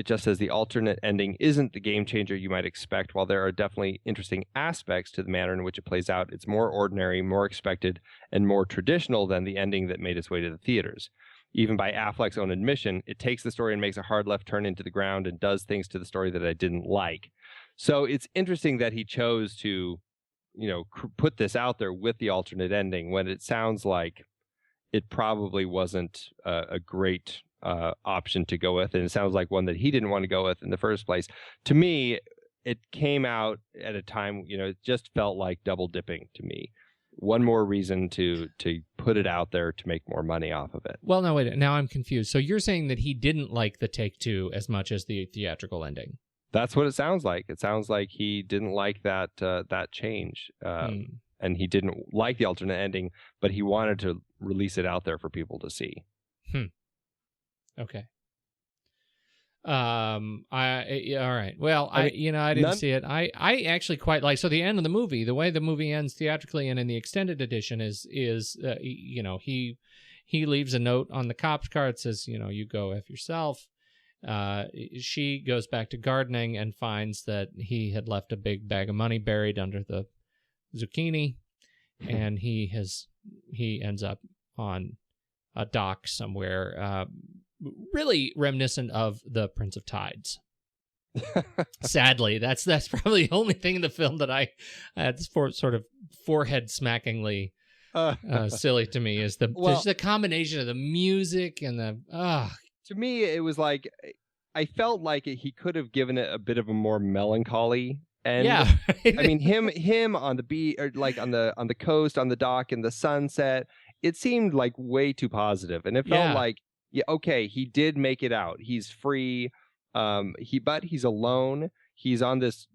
just says the alternate ending isn't the game changer you might expect. While there are definitely interesting aspects to the manner in which it plays out, it's more ordinary, more expected, and more traditional than the ending that made its way to the theaters. Even by Affleck's own admission, it takes the story and makes a hard left turn into the ground and does things to the story that I didn't like. So it's interesting that he chose to, put this out there with the alternate ending when it sounds like it probably wasn't a great option to go with, and it sounds like one that he didn't want to go with in the first place. To me, it came out at a time, it just felt like double dipping to me. One more reason to put it out there to make more money off of it. Well, no, wait, now I'm confused. So you're saying that he didn't like the Take-Two as much as the theatrical ending? That's what it sounds like. It sounds like he didn't like that change. And he didn't like the alternate ending, but he wanted to release it out there for people to see. Okay. All right. Well, I didn't see it. I actually quite like, so the end of the movie, the way the movie ends theatrically and in the extended edition is he leaves a note on the cop's car. It says, you go F yourself. She goes back to gardening and finds that he had left a big bag of money buried under the zucchini, and he ends up on a dock somewhere, really reminiscent of the Prince of Tides. Sadly, that's probably the only thing in the film that I that's sort of forehead smackingly silly to me is just the combination of the music and the To me, it was like I felt like he could have given it a bit of a more melancholy end. Yeah, I mean, him on the beach, or like on the coast, on the dock, in the sunset. It seemed like way too positive, and it felt like, yeah, okay, he did make it out. He's free. But he's alone. He's on this,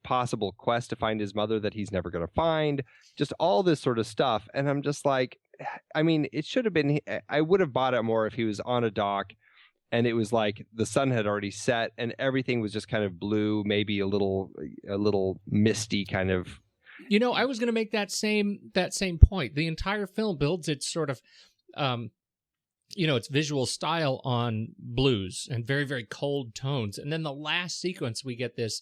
possible quest to find his mother that he's never going to find. Just all this sort of stuff, and I'm just like, I mean, it should have been. I would have bought it more if he was on a dock, and it was like the sun had already set, and everything was just kind of blue, maybe a little misty kind of. I was going to make that same point. The entire film builds its sort of, its visual style on blues and very, very cold tones. And then the last sequence, we get this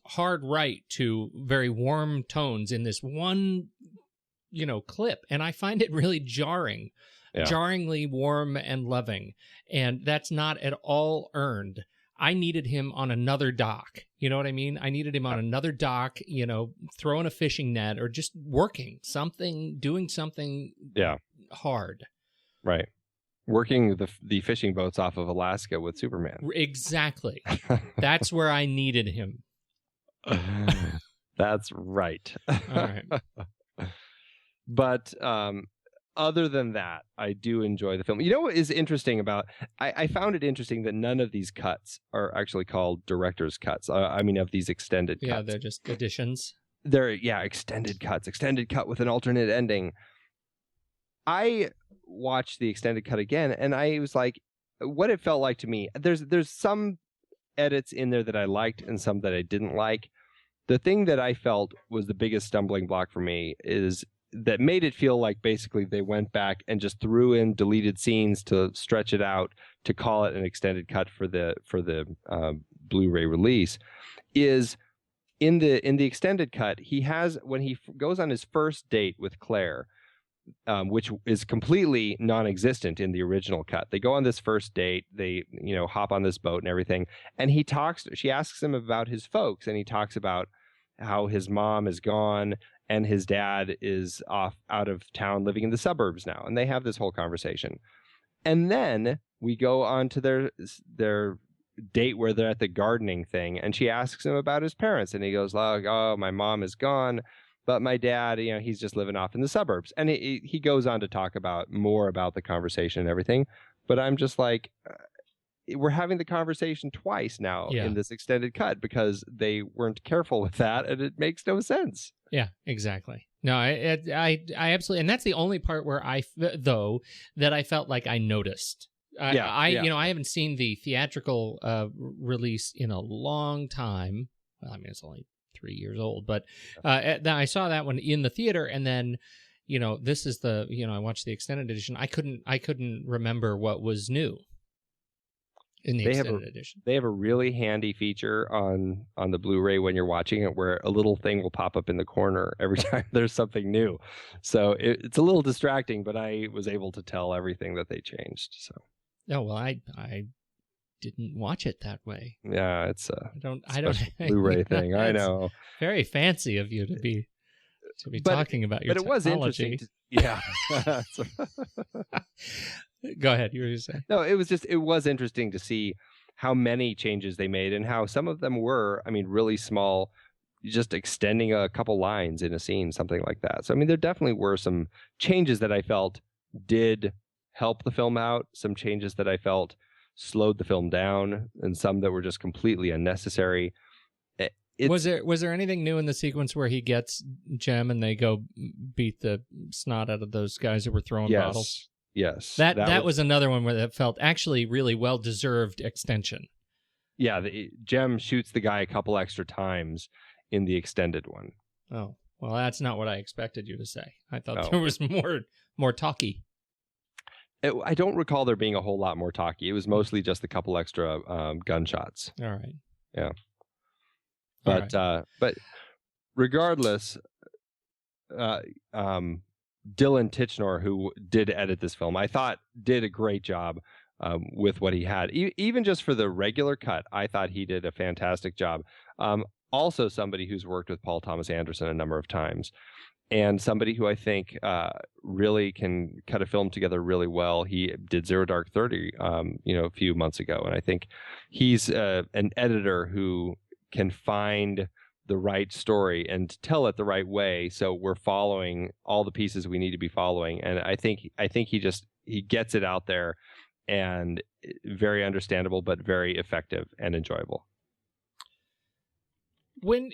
hard right to very warm tones in this one, clip. And I find it really jarring, jarringly warm and loving. And that's not at all earned. I needed him on another dock. You know what I mean? I needed him on another dock, throwing a fishing net or just working something, doing something hard. Right. Working the fishing boats off of Alaska with Superman. Exactly. That's where I needed him. That's right. All right. But other than that, I do enjoy the film. You know what is interesting about... I found it interesting that none of these cuts are actually called director's cuts. Of these extended cuts. Yeah, they're just additions. They're, extended cuts. Extended cut with an alternate ending. I watched the extended cut again, and I was like, what it felt like to me, there's some edits in there that I liked and some that I didn't like. The thing that I felt was the biggest stumbling block for me is that made it feel like basically they went back and just threw in deleted scenes to stretch it out to call it an extended cut for the Blu-ray release. Is in the extended cut, he has, when he goes on his first date with Claire, which is completely non-existent in the original cut. They go on this first date, they, hop on this boat and everything. And she asks him about his folks, and he talks about how his mom is gone and his dad is off out of town living in the suburbs now. And they have this whole conversation. And then we go on to their date where they're at the gardening thing. And she asks him about his parents. And he goes, oh, my mom is gone. But my dad, he's just living off in the suburbs. And he goes on to talk more about the conversation and everything. But I'm just like, we're having the conversation twice now in this extended cut because they weren't careful with that, and it makes no sense. Yeah, exactly. No, I absolutely, and that's the only part where I felt like I noticed. I haven't seen the theatrical release in a long time. Well, I mean, it's only 3 years old, but I saw that one in the theater, and then this is I watched the extended edition. I couldn't remember what was new in the extended edition. They have a really handy feature on the Blu-ray when you're watching it, where a little thing will pop up in the corner every time there's something new. So it's a little distracting, but I was able to tell everything that they changed. So. Oh well, I didn't watch it that way. Yeah, it's a Blu-ray thing. I know. Very fancy of you to be talking about your technology. But it was interesting. Go ahead. You were going to say. No, it was interesting to see how many changes they made and how some of them were, really small, just extending a couple lines in a scene, something like that. So, there definitely were some changes that I felt did help the film out, some changes that I felt slowed the film down, and some that were just completely unnecessary. Was there anything new in the sequence where he gets Jem and they go beat the snot out of those guys who were throwing bottles? Yes. That was another one where that felt actually really well-deserved extension. Yeah, Jem shoots the guy a couple extra times in the extended one. Oh, well, that's not what I expected you to say. I thought there was more talky. I don't recall there being a whole lot more talky. It was mostly just a couple extra gunshots. All right. Yeah. But regardless, Dylan Tichenor, who did edit this film, I thought did a great job with what he had. Even just for the regular cut, I thought he did a fantastic job. Also, somebody who's worked with Paul Thomas Anderson a number of times, and somebody who I think really can cut a film together really well. He did Zero Dark 30, a few months ago, and I think he's an editor who can find the right story and tell it the right way, so we're following all the pieces we need to be following. And I think he gets it out there, and very understandable, but very effective and enjoyable. When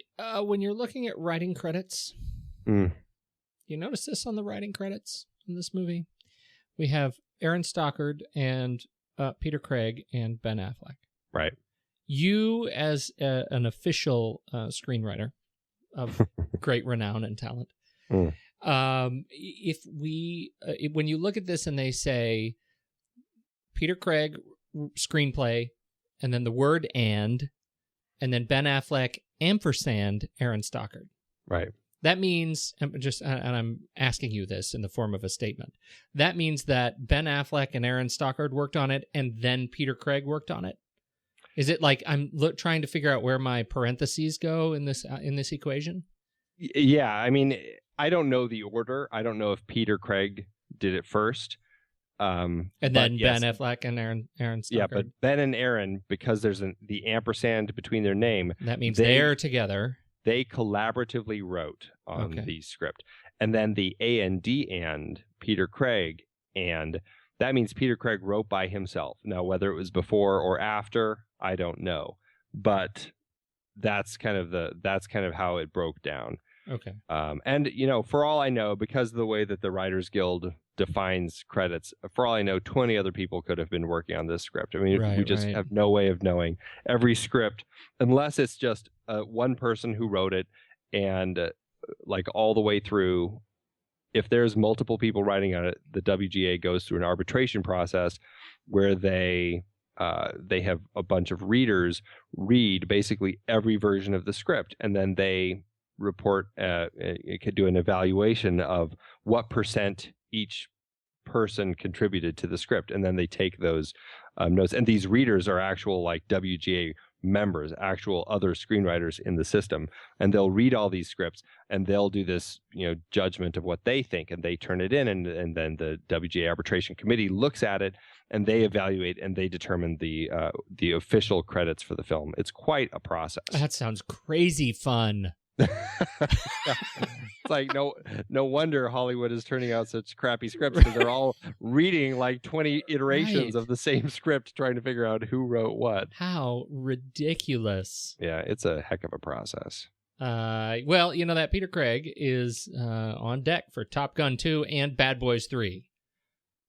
you're looking at writing credits, you notice this on the writing credits in this movie? We have Aaron Stockard and Peter Craig and Ben Affleck. Right. You, as an official screenwriter of great renown and talent, if when you look at this and they say Peter Craig screenplay, and then the word and then Ben Affleck ampersand Aaron Stockard, right? That means, and I'm asking you this in the form of a statement, that means that Ben Affleck and Aaron Stockard worked on it, and then Peter Craig worked on it. Is it like I'm trying to figure out where my parentheses go in this equation? Yeah, I mean, I don't know the order. I don't know if Peter Craig did it first, and then yes, Ben Affleck and Aaron Stockard. Yeah, but Ben and Aaron, because there's the ampersand between their name, that means they're together. They collaboratively wrote on the script, and then the A and D and Peter Craig, and that means Peter Craig wrote by himself. Now, whether it was before or after, I don't know, but that's kind of how it broke down. Okay. And for all I know, because of the way that the Writers Guild defines credits, for all I know, 20 other people could have been working on this script. I mean, we just have no way of knowing every script, unless it's just one person who wrote it, and like all the way through. If there's multiple people writing on it, the WGA goes through an arbitration process where they have a bunch of readers read basically every version of the script, and then they report, it could do an evaluation of what percent each person contributed to the script, and then they take those notes. And these readers are actual like WGA members, actual other screenwriters in the system, and they'll read all these scripts and they'll do this judgment of what they think, and they turn it in, and then the WGA arbitration committee looks at it and they evaluate and they determine the official credits for the film. It's quite a process. That sounds crazy fun. It's like no wonder Hollywood is turning out such crappy scripts, because they're all reading like 20 iterations of the same script trying to figure out who wrote what. How ridiculous. Yeah, it's a heck of a process. Well, that Peter Craig is on deck for Top Gun 2 and Bad Boys 3.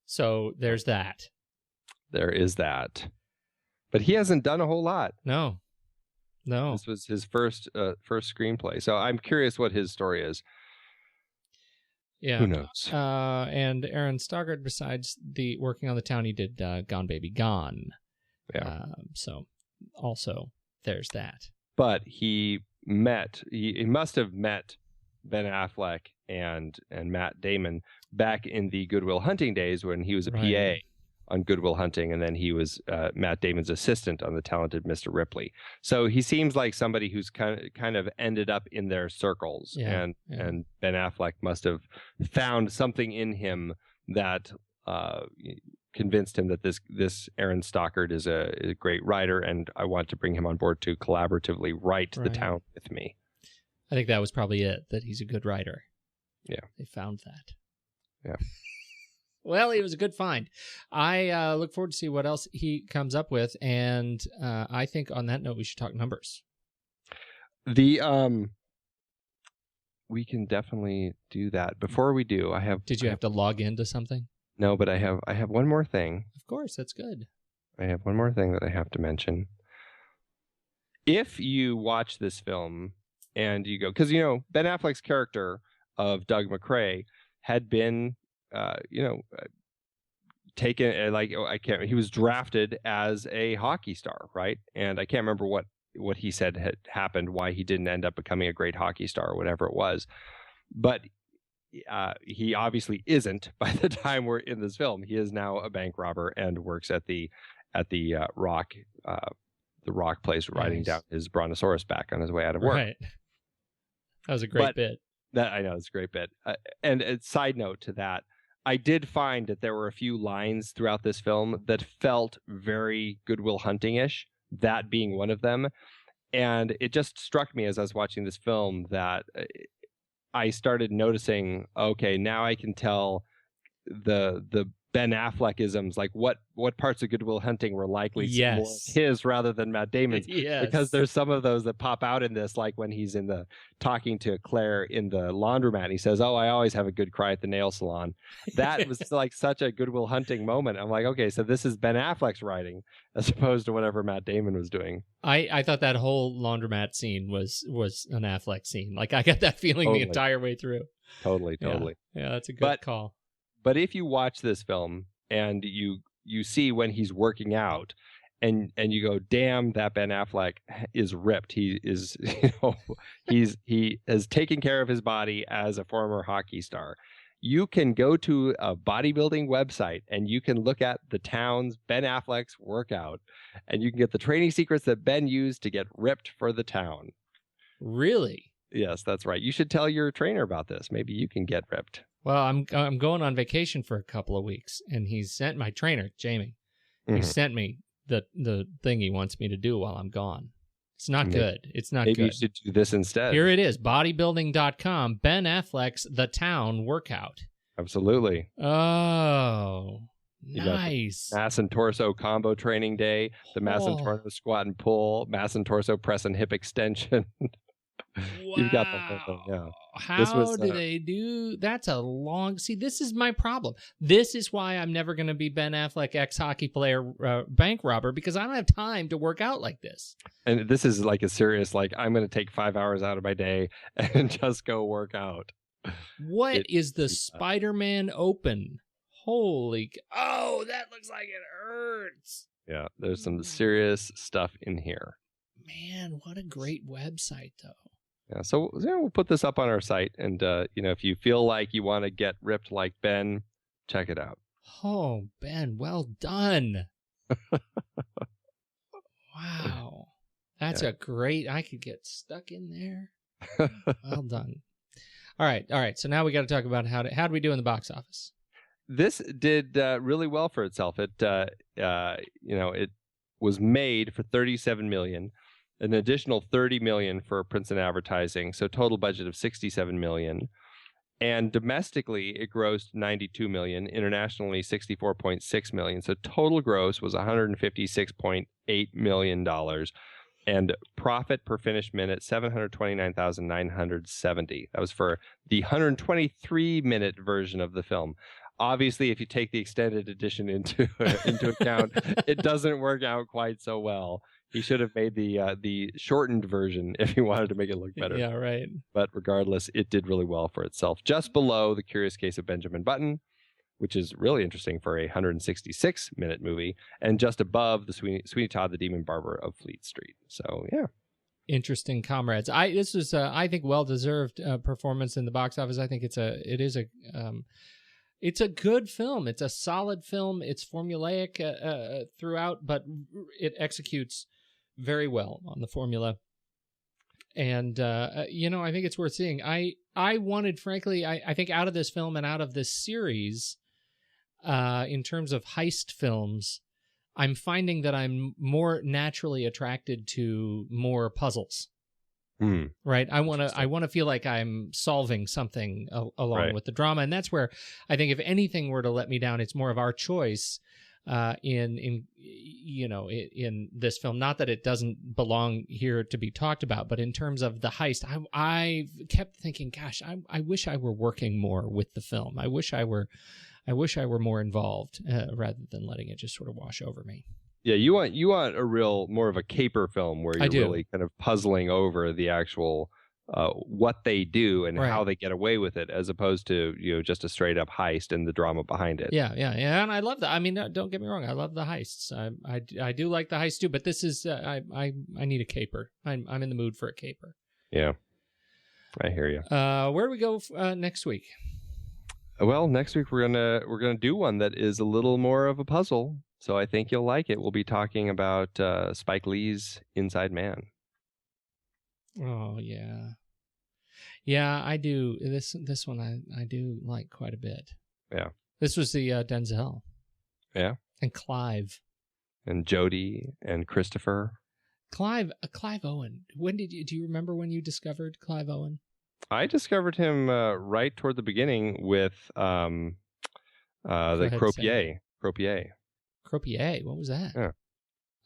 So there's that. There is that. But he hasn't done a whole lot. No. This was his first screenplay. So I'm curious what his story is. Yeah. Who knows? And Aaron Stockard, besides the working on The Town, he did Gone Baby Gone. Yeah. So also there's that. But he must have met Ben Affleck and Matt Damon back in the Good Will Hunting days, when he was a PA on Good Will Hunting, and then he was Matt Damon's assistant on The Talented Mr. Ripley. So he seems like somebody who's kind of ended up in their circles, and Ben Affleck must have found something in him that convinced him that this Aaron Stockard is a great writer, and I want to bring him on board to collaboratively write The Town with me. I think that was probably it, that he's a good writer. Yeah. They found that. Yeah. Well, he was a good find. I look forward to see what else he comes up with, and I think on that note we should talk numbers. We can definitely do that. Before we do, Did you have to log into something? No, but I have one more thing. Of course, that's good. I have one more thing that I have to mention. If you watch this film and you go, because Ben Affleck's character of Doug McCrae had been taken, he was drafted as a hockey star, right? And I can't remember what he said had happened, why he didn't end up becoming a great hockey star or whatever it was. But he obviously isn't by the time we're in this film. He is now a bank robber and works at the rock place, riding down his brontosaurus back on his way out of work. Right. That was a great bit. I know, it's a great bit. And a side note to that, I did find that there were a few lines throughout this film that felt very Good Will Hunting-ish, that being one of them. And it just struck me as I was watching this film that I started noticing, okay, now I can tell the Ben Affleck-isms, like what parts of Good Will Hunting were likely more his rather than Matt Damon's. Yes. Because there's some of those that pop out in this, like when he's talking to Claire in the laundromat, and he says, "Oh, I always have a good cry at the nail salon." That was like such a Good Will Hunting moment. I'm like, okay, so this is Ben Affleck's writing as opposed to whatever Matt Damon was doing. I thought that whole laundromat scene was an Affleck scene. Like, I got that feeling the entire way through. Totally. Yeah, that's a good call. But if you watch this film and you see when he's working out and you go, damn, that Ben Affleck is ripped. He is, he has taken care of his body as a former hockey star. You can go to a bodybuilding website and you can look at the town's Ben Affleck's workout, and you can get the training secrets that Ben used to get ripped for the town. Really? Yes, that's right. You should tell your trainer about this. Maybe you can get ripped. Well, I'm going on vacation for a couple of weeks, and he sent my trainer, Jamie. He sent me the thing he wants me to do while I'm gone. It's not good. It's not good. Maybe you should do this instead. Here it is, bodybuilding.com, Ben Affleck's The Town workout. Absolutely. Oh, nice. Mass and torso combo training day, the mass and torso squat and pull, mass and torso press and hip extension. Wow. You've got the whole thing, yeah. How do they do? That's a long... See, this is my problem. This is why I'm never going to be Ben Affleck, ex-hockey player, bank robber, because I don't have time to work out like this. And this is like a serious, like, I'm going to take 5 hours out of my day and just go work out. What is the Spider-Man Open? Holy... Oh, that looks like it hurts. Yeah, there's some serious stuff in here. Man, what a great website, though. Yeah, so we'll put this up on our site, and if you feel like you want to get ripped like Ben, check it out. Oh, Ben, well done. Wow. That's a great... I could get stuck in there. Well done. All right. So now we got to talk about how do we do in the box office? This did really well for itself. It it was made for $37 million. An additional $30 million for prints and advertising, so total budget of $67 million. And domestically, it grossed $92 million, internationally $64.6 million. So total gross was $156.8 million, and profit per finished minute $729,970. That was for the 123-minute version of the film. Obviously, if you take the extended edition into account, it doesn't work out quite so well. He should have made the shortened version if he wanted to make it look better. Yeah, right. But regardless, it did really well for itself. Just below The Curious Case of Benjamin Button, which is really interesting for a 166-minute movie, and just above the Sweeney Todd, the Demon Barber of Fleet Street. So, yeah. Interesting comrades. This was I think well-deserved performance in the box office. I think it's a good film. It's a solid film. It's formulaic throughout, but it executes very well on the formula. And, I think it's worth seeing. I wanted, frankly, I think out of this film and out of this series, in terms of heist films, I'm finding that I'm more naturally attracted to more puzzles. Right. I want to feel like I'm solving something along with the drama. And that's where I think if anything were to let me down, it's more of our choice in this film. Not that it doesn't belong here to be talked about, but in terms of the heist, I kept thinking, gosh, I wish I were working more with the film. I wish I were more involved rather than letting it just sort of wash over me. Yeah, you want a real, more of a caper film where you're really kind of puzzling over the actual what they do and how they get away with it, as opposed to just a straight up heist and the drama behind it. Yeah, and I love that. I mean, don't get me wrong, I love the heists. I do like the heist too, but this is I need a caper. I'm in the mood for a caper. Yeah, I hear you. Where do we go next week? Well, next week we're gonna do one that is a little more of a puzzle. So I think you'll like it. We'll be talking about Spike Lee's Inside Man. Oh yeah, yeah. I do this one. I do like quite a bit. Yeah. This was the Denzel. Yeah. And Clive. And Jodie and Christopher. Clive Owen. Do you remember when you discovered Clive Owen? I discovered him right toward the beginning with the Croupier. Croupier. What was that? Yeah.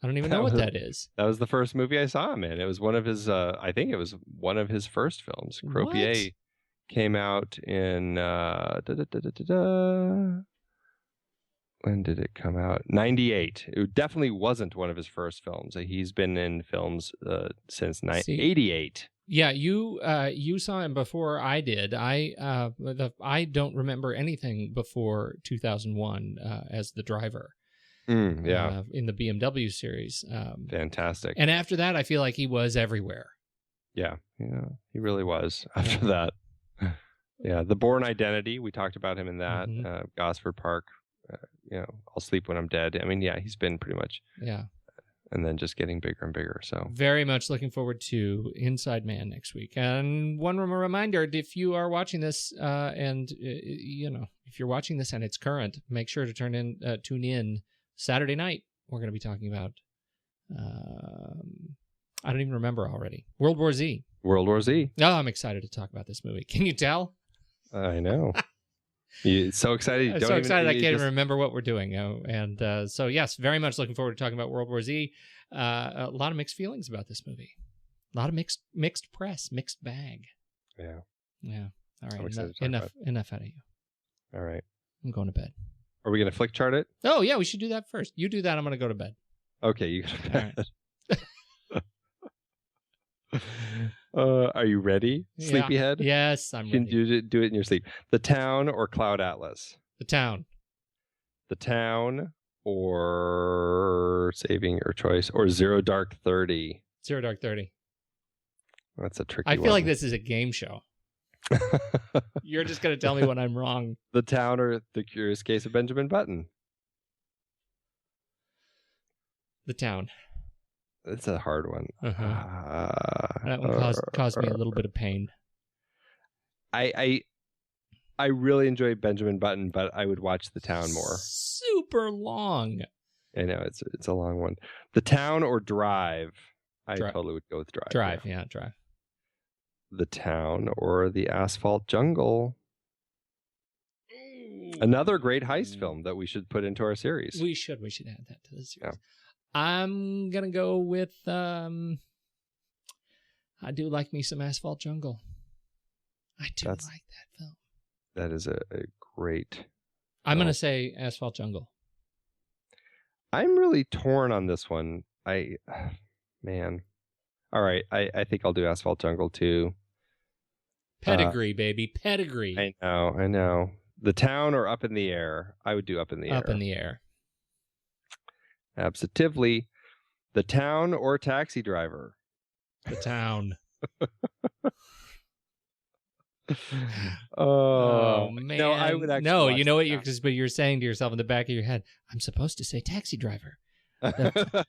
I don't even know what that is. That was the first movie I saw him in. It was one of his. I think it was one of his first films. Croupier came out in. When did it come out? 98. It definitely wasn't one of his first films. He's been in films since 88. Yeah, you saw him before I did. I don't remember anything before 2001 as the driver. In the BMW series. Fantastic. And after that, I feel like he was everywhere. Yeah, he really was. After that, yeah, The Bourne Identity. We talked about him in that. Gosford Park. I'll Sleep When I'm Dead. I mean, yeah, he's been pretty much. Yeah. And then just getting bigger and bigger. So very much looking forward to Inside Man next week. And one reminder: if you are watching this, if you're watching this and it's current, make sure to tune in Saturday night. We're going to be talking about. I don't even remember already. World War Z. World War Z. Oh, I'm excited to talk about this movie. Can you tell? I know. You're so excited. I'm so excited I can't even remember what we're doing. And so, yes, very much looking forward to talking about World War Z. A lot of mixed feelings about this movie. A lot of mixed press, mixed bag. Yeah. Yeah. All right. Enough out of you. All right. I'm going to bed. Are we going to flick chart it? Oh, yeah, we should do that first. You do that. I'm going to go to bed. Okay, you go to bed. All right. Are you ready? Sleepyhead? Yes, I'm ready. You can do it in your sleep. The Town or Cloud Atlas? The Town. The Town or Saving Your Choice or Zero Dark 30? Zero Dark 30. That's a tricky one. I feel like this is a game show. You're just going to tell me when I'm wrong. The Town or The Curious Case of Benjamin Button? The Town. It's a hard one. That one caused me a little bit of pain. I really enjoy Benjamin Button, but I would watch The Town more. Super long. I know it's a long one. The Town or Drive? I totally would go with Drive. Drive. The Town or The Asphalt Jungle? Another great heist film that we should put into our series. We should add that to the series. Yeah. I'm going to go with, I do like me some Asphalt Jungle. I do like that film. That is a great... I'm going to say Asphalt Jungle. I'm really torn on this one. Man. All right, I think I'll do Asphalt Jungle too. Pedigree, baby, pedigree. I know. The Town or Up in the Air? I would do Up in the Air. Up in the Air. Absolutely. The Town or Taxi Driver? The Town. Oh man! No, I would actually. No, you know what you're saying to yourself in the back of your head. I'm supposed to say Taxi Driver.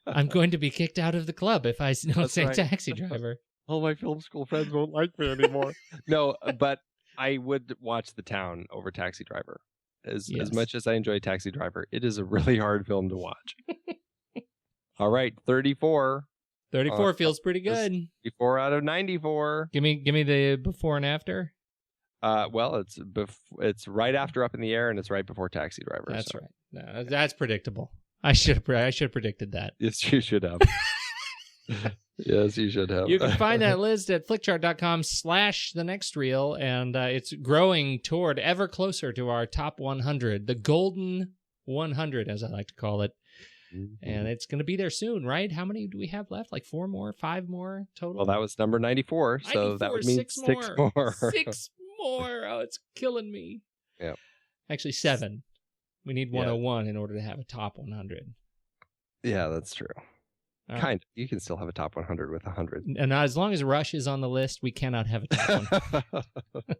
I'm going to be kicked out of the club if I don't say Taxi Driver. All my film school friends won't like me anymore. No, but I would watch The Town over Taxi Driver. As much as I enjoy Taxi Driver, it is a really hard film to watch. All right, 34. 34 feels pretty good. 34 out of 94. Give me the before and after. Well, it's right after Up in the Air, and it's right before Taxi Driver. That's right. No, that's predictable. I should have predicted that. Yes, you should have. Yes, you should have. You can find that list at flickchart.com/thenextreel, and it's growing toward ever closer to our top 100, the golden 100, as I like to call it. Mm-hmm. And it's going to be there soon, right? How many do we have left? Like 4 more, 5 more total? Well, that was number 94, so that would mean 6 more. 6 more. Oh, it's killing me. Yeah. Actually, 7. We need 101 in order to have a top 100. Yeah, that's true. Kind of. You can still have a top 100 with 100. And as long as Rush is on the list, we cannot have a top 100.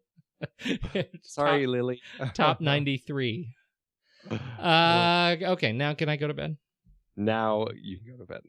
Sorry, Lily. Top 93. Okay, now can I go to bed? Now you can go to bed.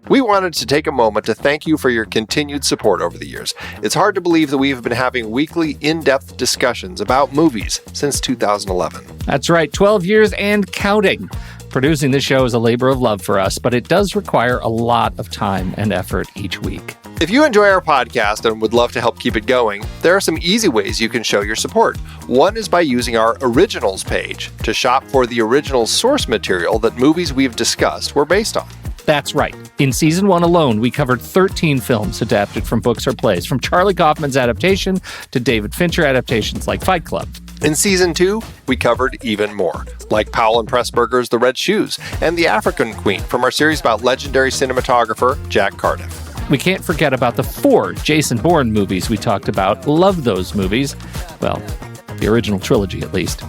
We wanted to take a moment to thank you for your continued support over the years. It's hard to believe that we have been having weekly, in-depth discussions about movies since 2011. That's right, 12 years and counting. Producing this show is a labor of love for us, but it does require a lot of time and effort each week. If you enjoy our podcast and would love to help keep it going, there are some easy ways you can show your support. One is by using our Originals page to shop for the original source material that movies we've discussed were based on. That's right. In Season 1 alone, we covered 13 films adapted from books or plays, from Charlie Kaufman's adaptation to David Fincher adaptations like Fight Club. In Season 2, we covered even more, like Powell and Pressburger's The Red Shoes and The African Queen from our series about legendary cinematographer Jack Cardiff. We can't forget about the 4 Jason Bourne movies we talked about. Love those movies. Well, the original trilogy, at least.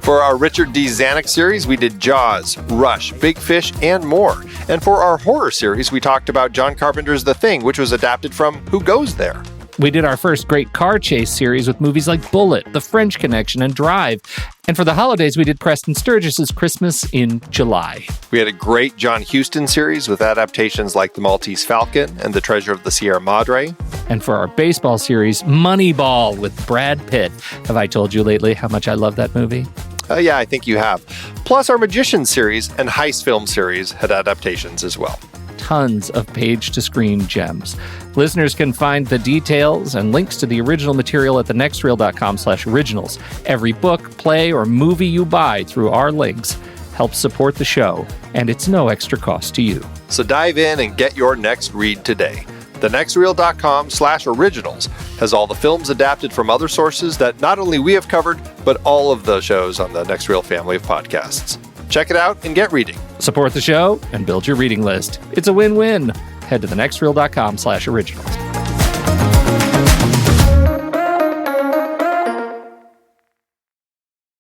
For our Richard D. Zanuck series, we did Jaws, Rush, Big Fish, and more. And for our horror series, we talked about John Carpenter's The Thing, which was adapted from Who Goes There? We did our first great car chase series with movies like Bullet, The French Connection, and Drive. And for the holidays, we did Preston Sturgis's Christmas in July. We had a great John Huston series with adaptations like The Maltese Falcon and The Treasure of the Sierra Madre. And for our baseball series, Moneyball with Brad Pitt. Have I told you lately how much I love that movie? Yeah, I think you have. Plus, our Magician series and Heist film series had adaptations as well. Tons of page-to-screen gems. Listeners can find the details and links to the original material at thenextreel.com/originals. Every book, play, or movie you buy through our links helps support the show, and it's no extra cost to you. So dive in and get your next read today. thenextreel.com/originals has all the films adapted from other sources that not only we have covered, but all of the shows on the Next Reel family of podcasts. Check it out and get reading. Support the show and build your reading list. It's a win-win. Head to thenextreel.com/originals.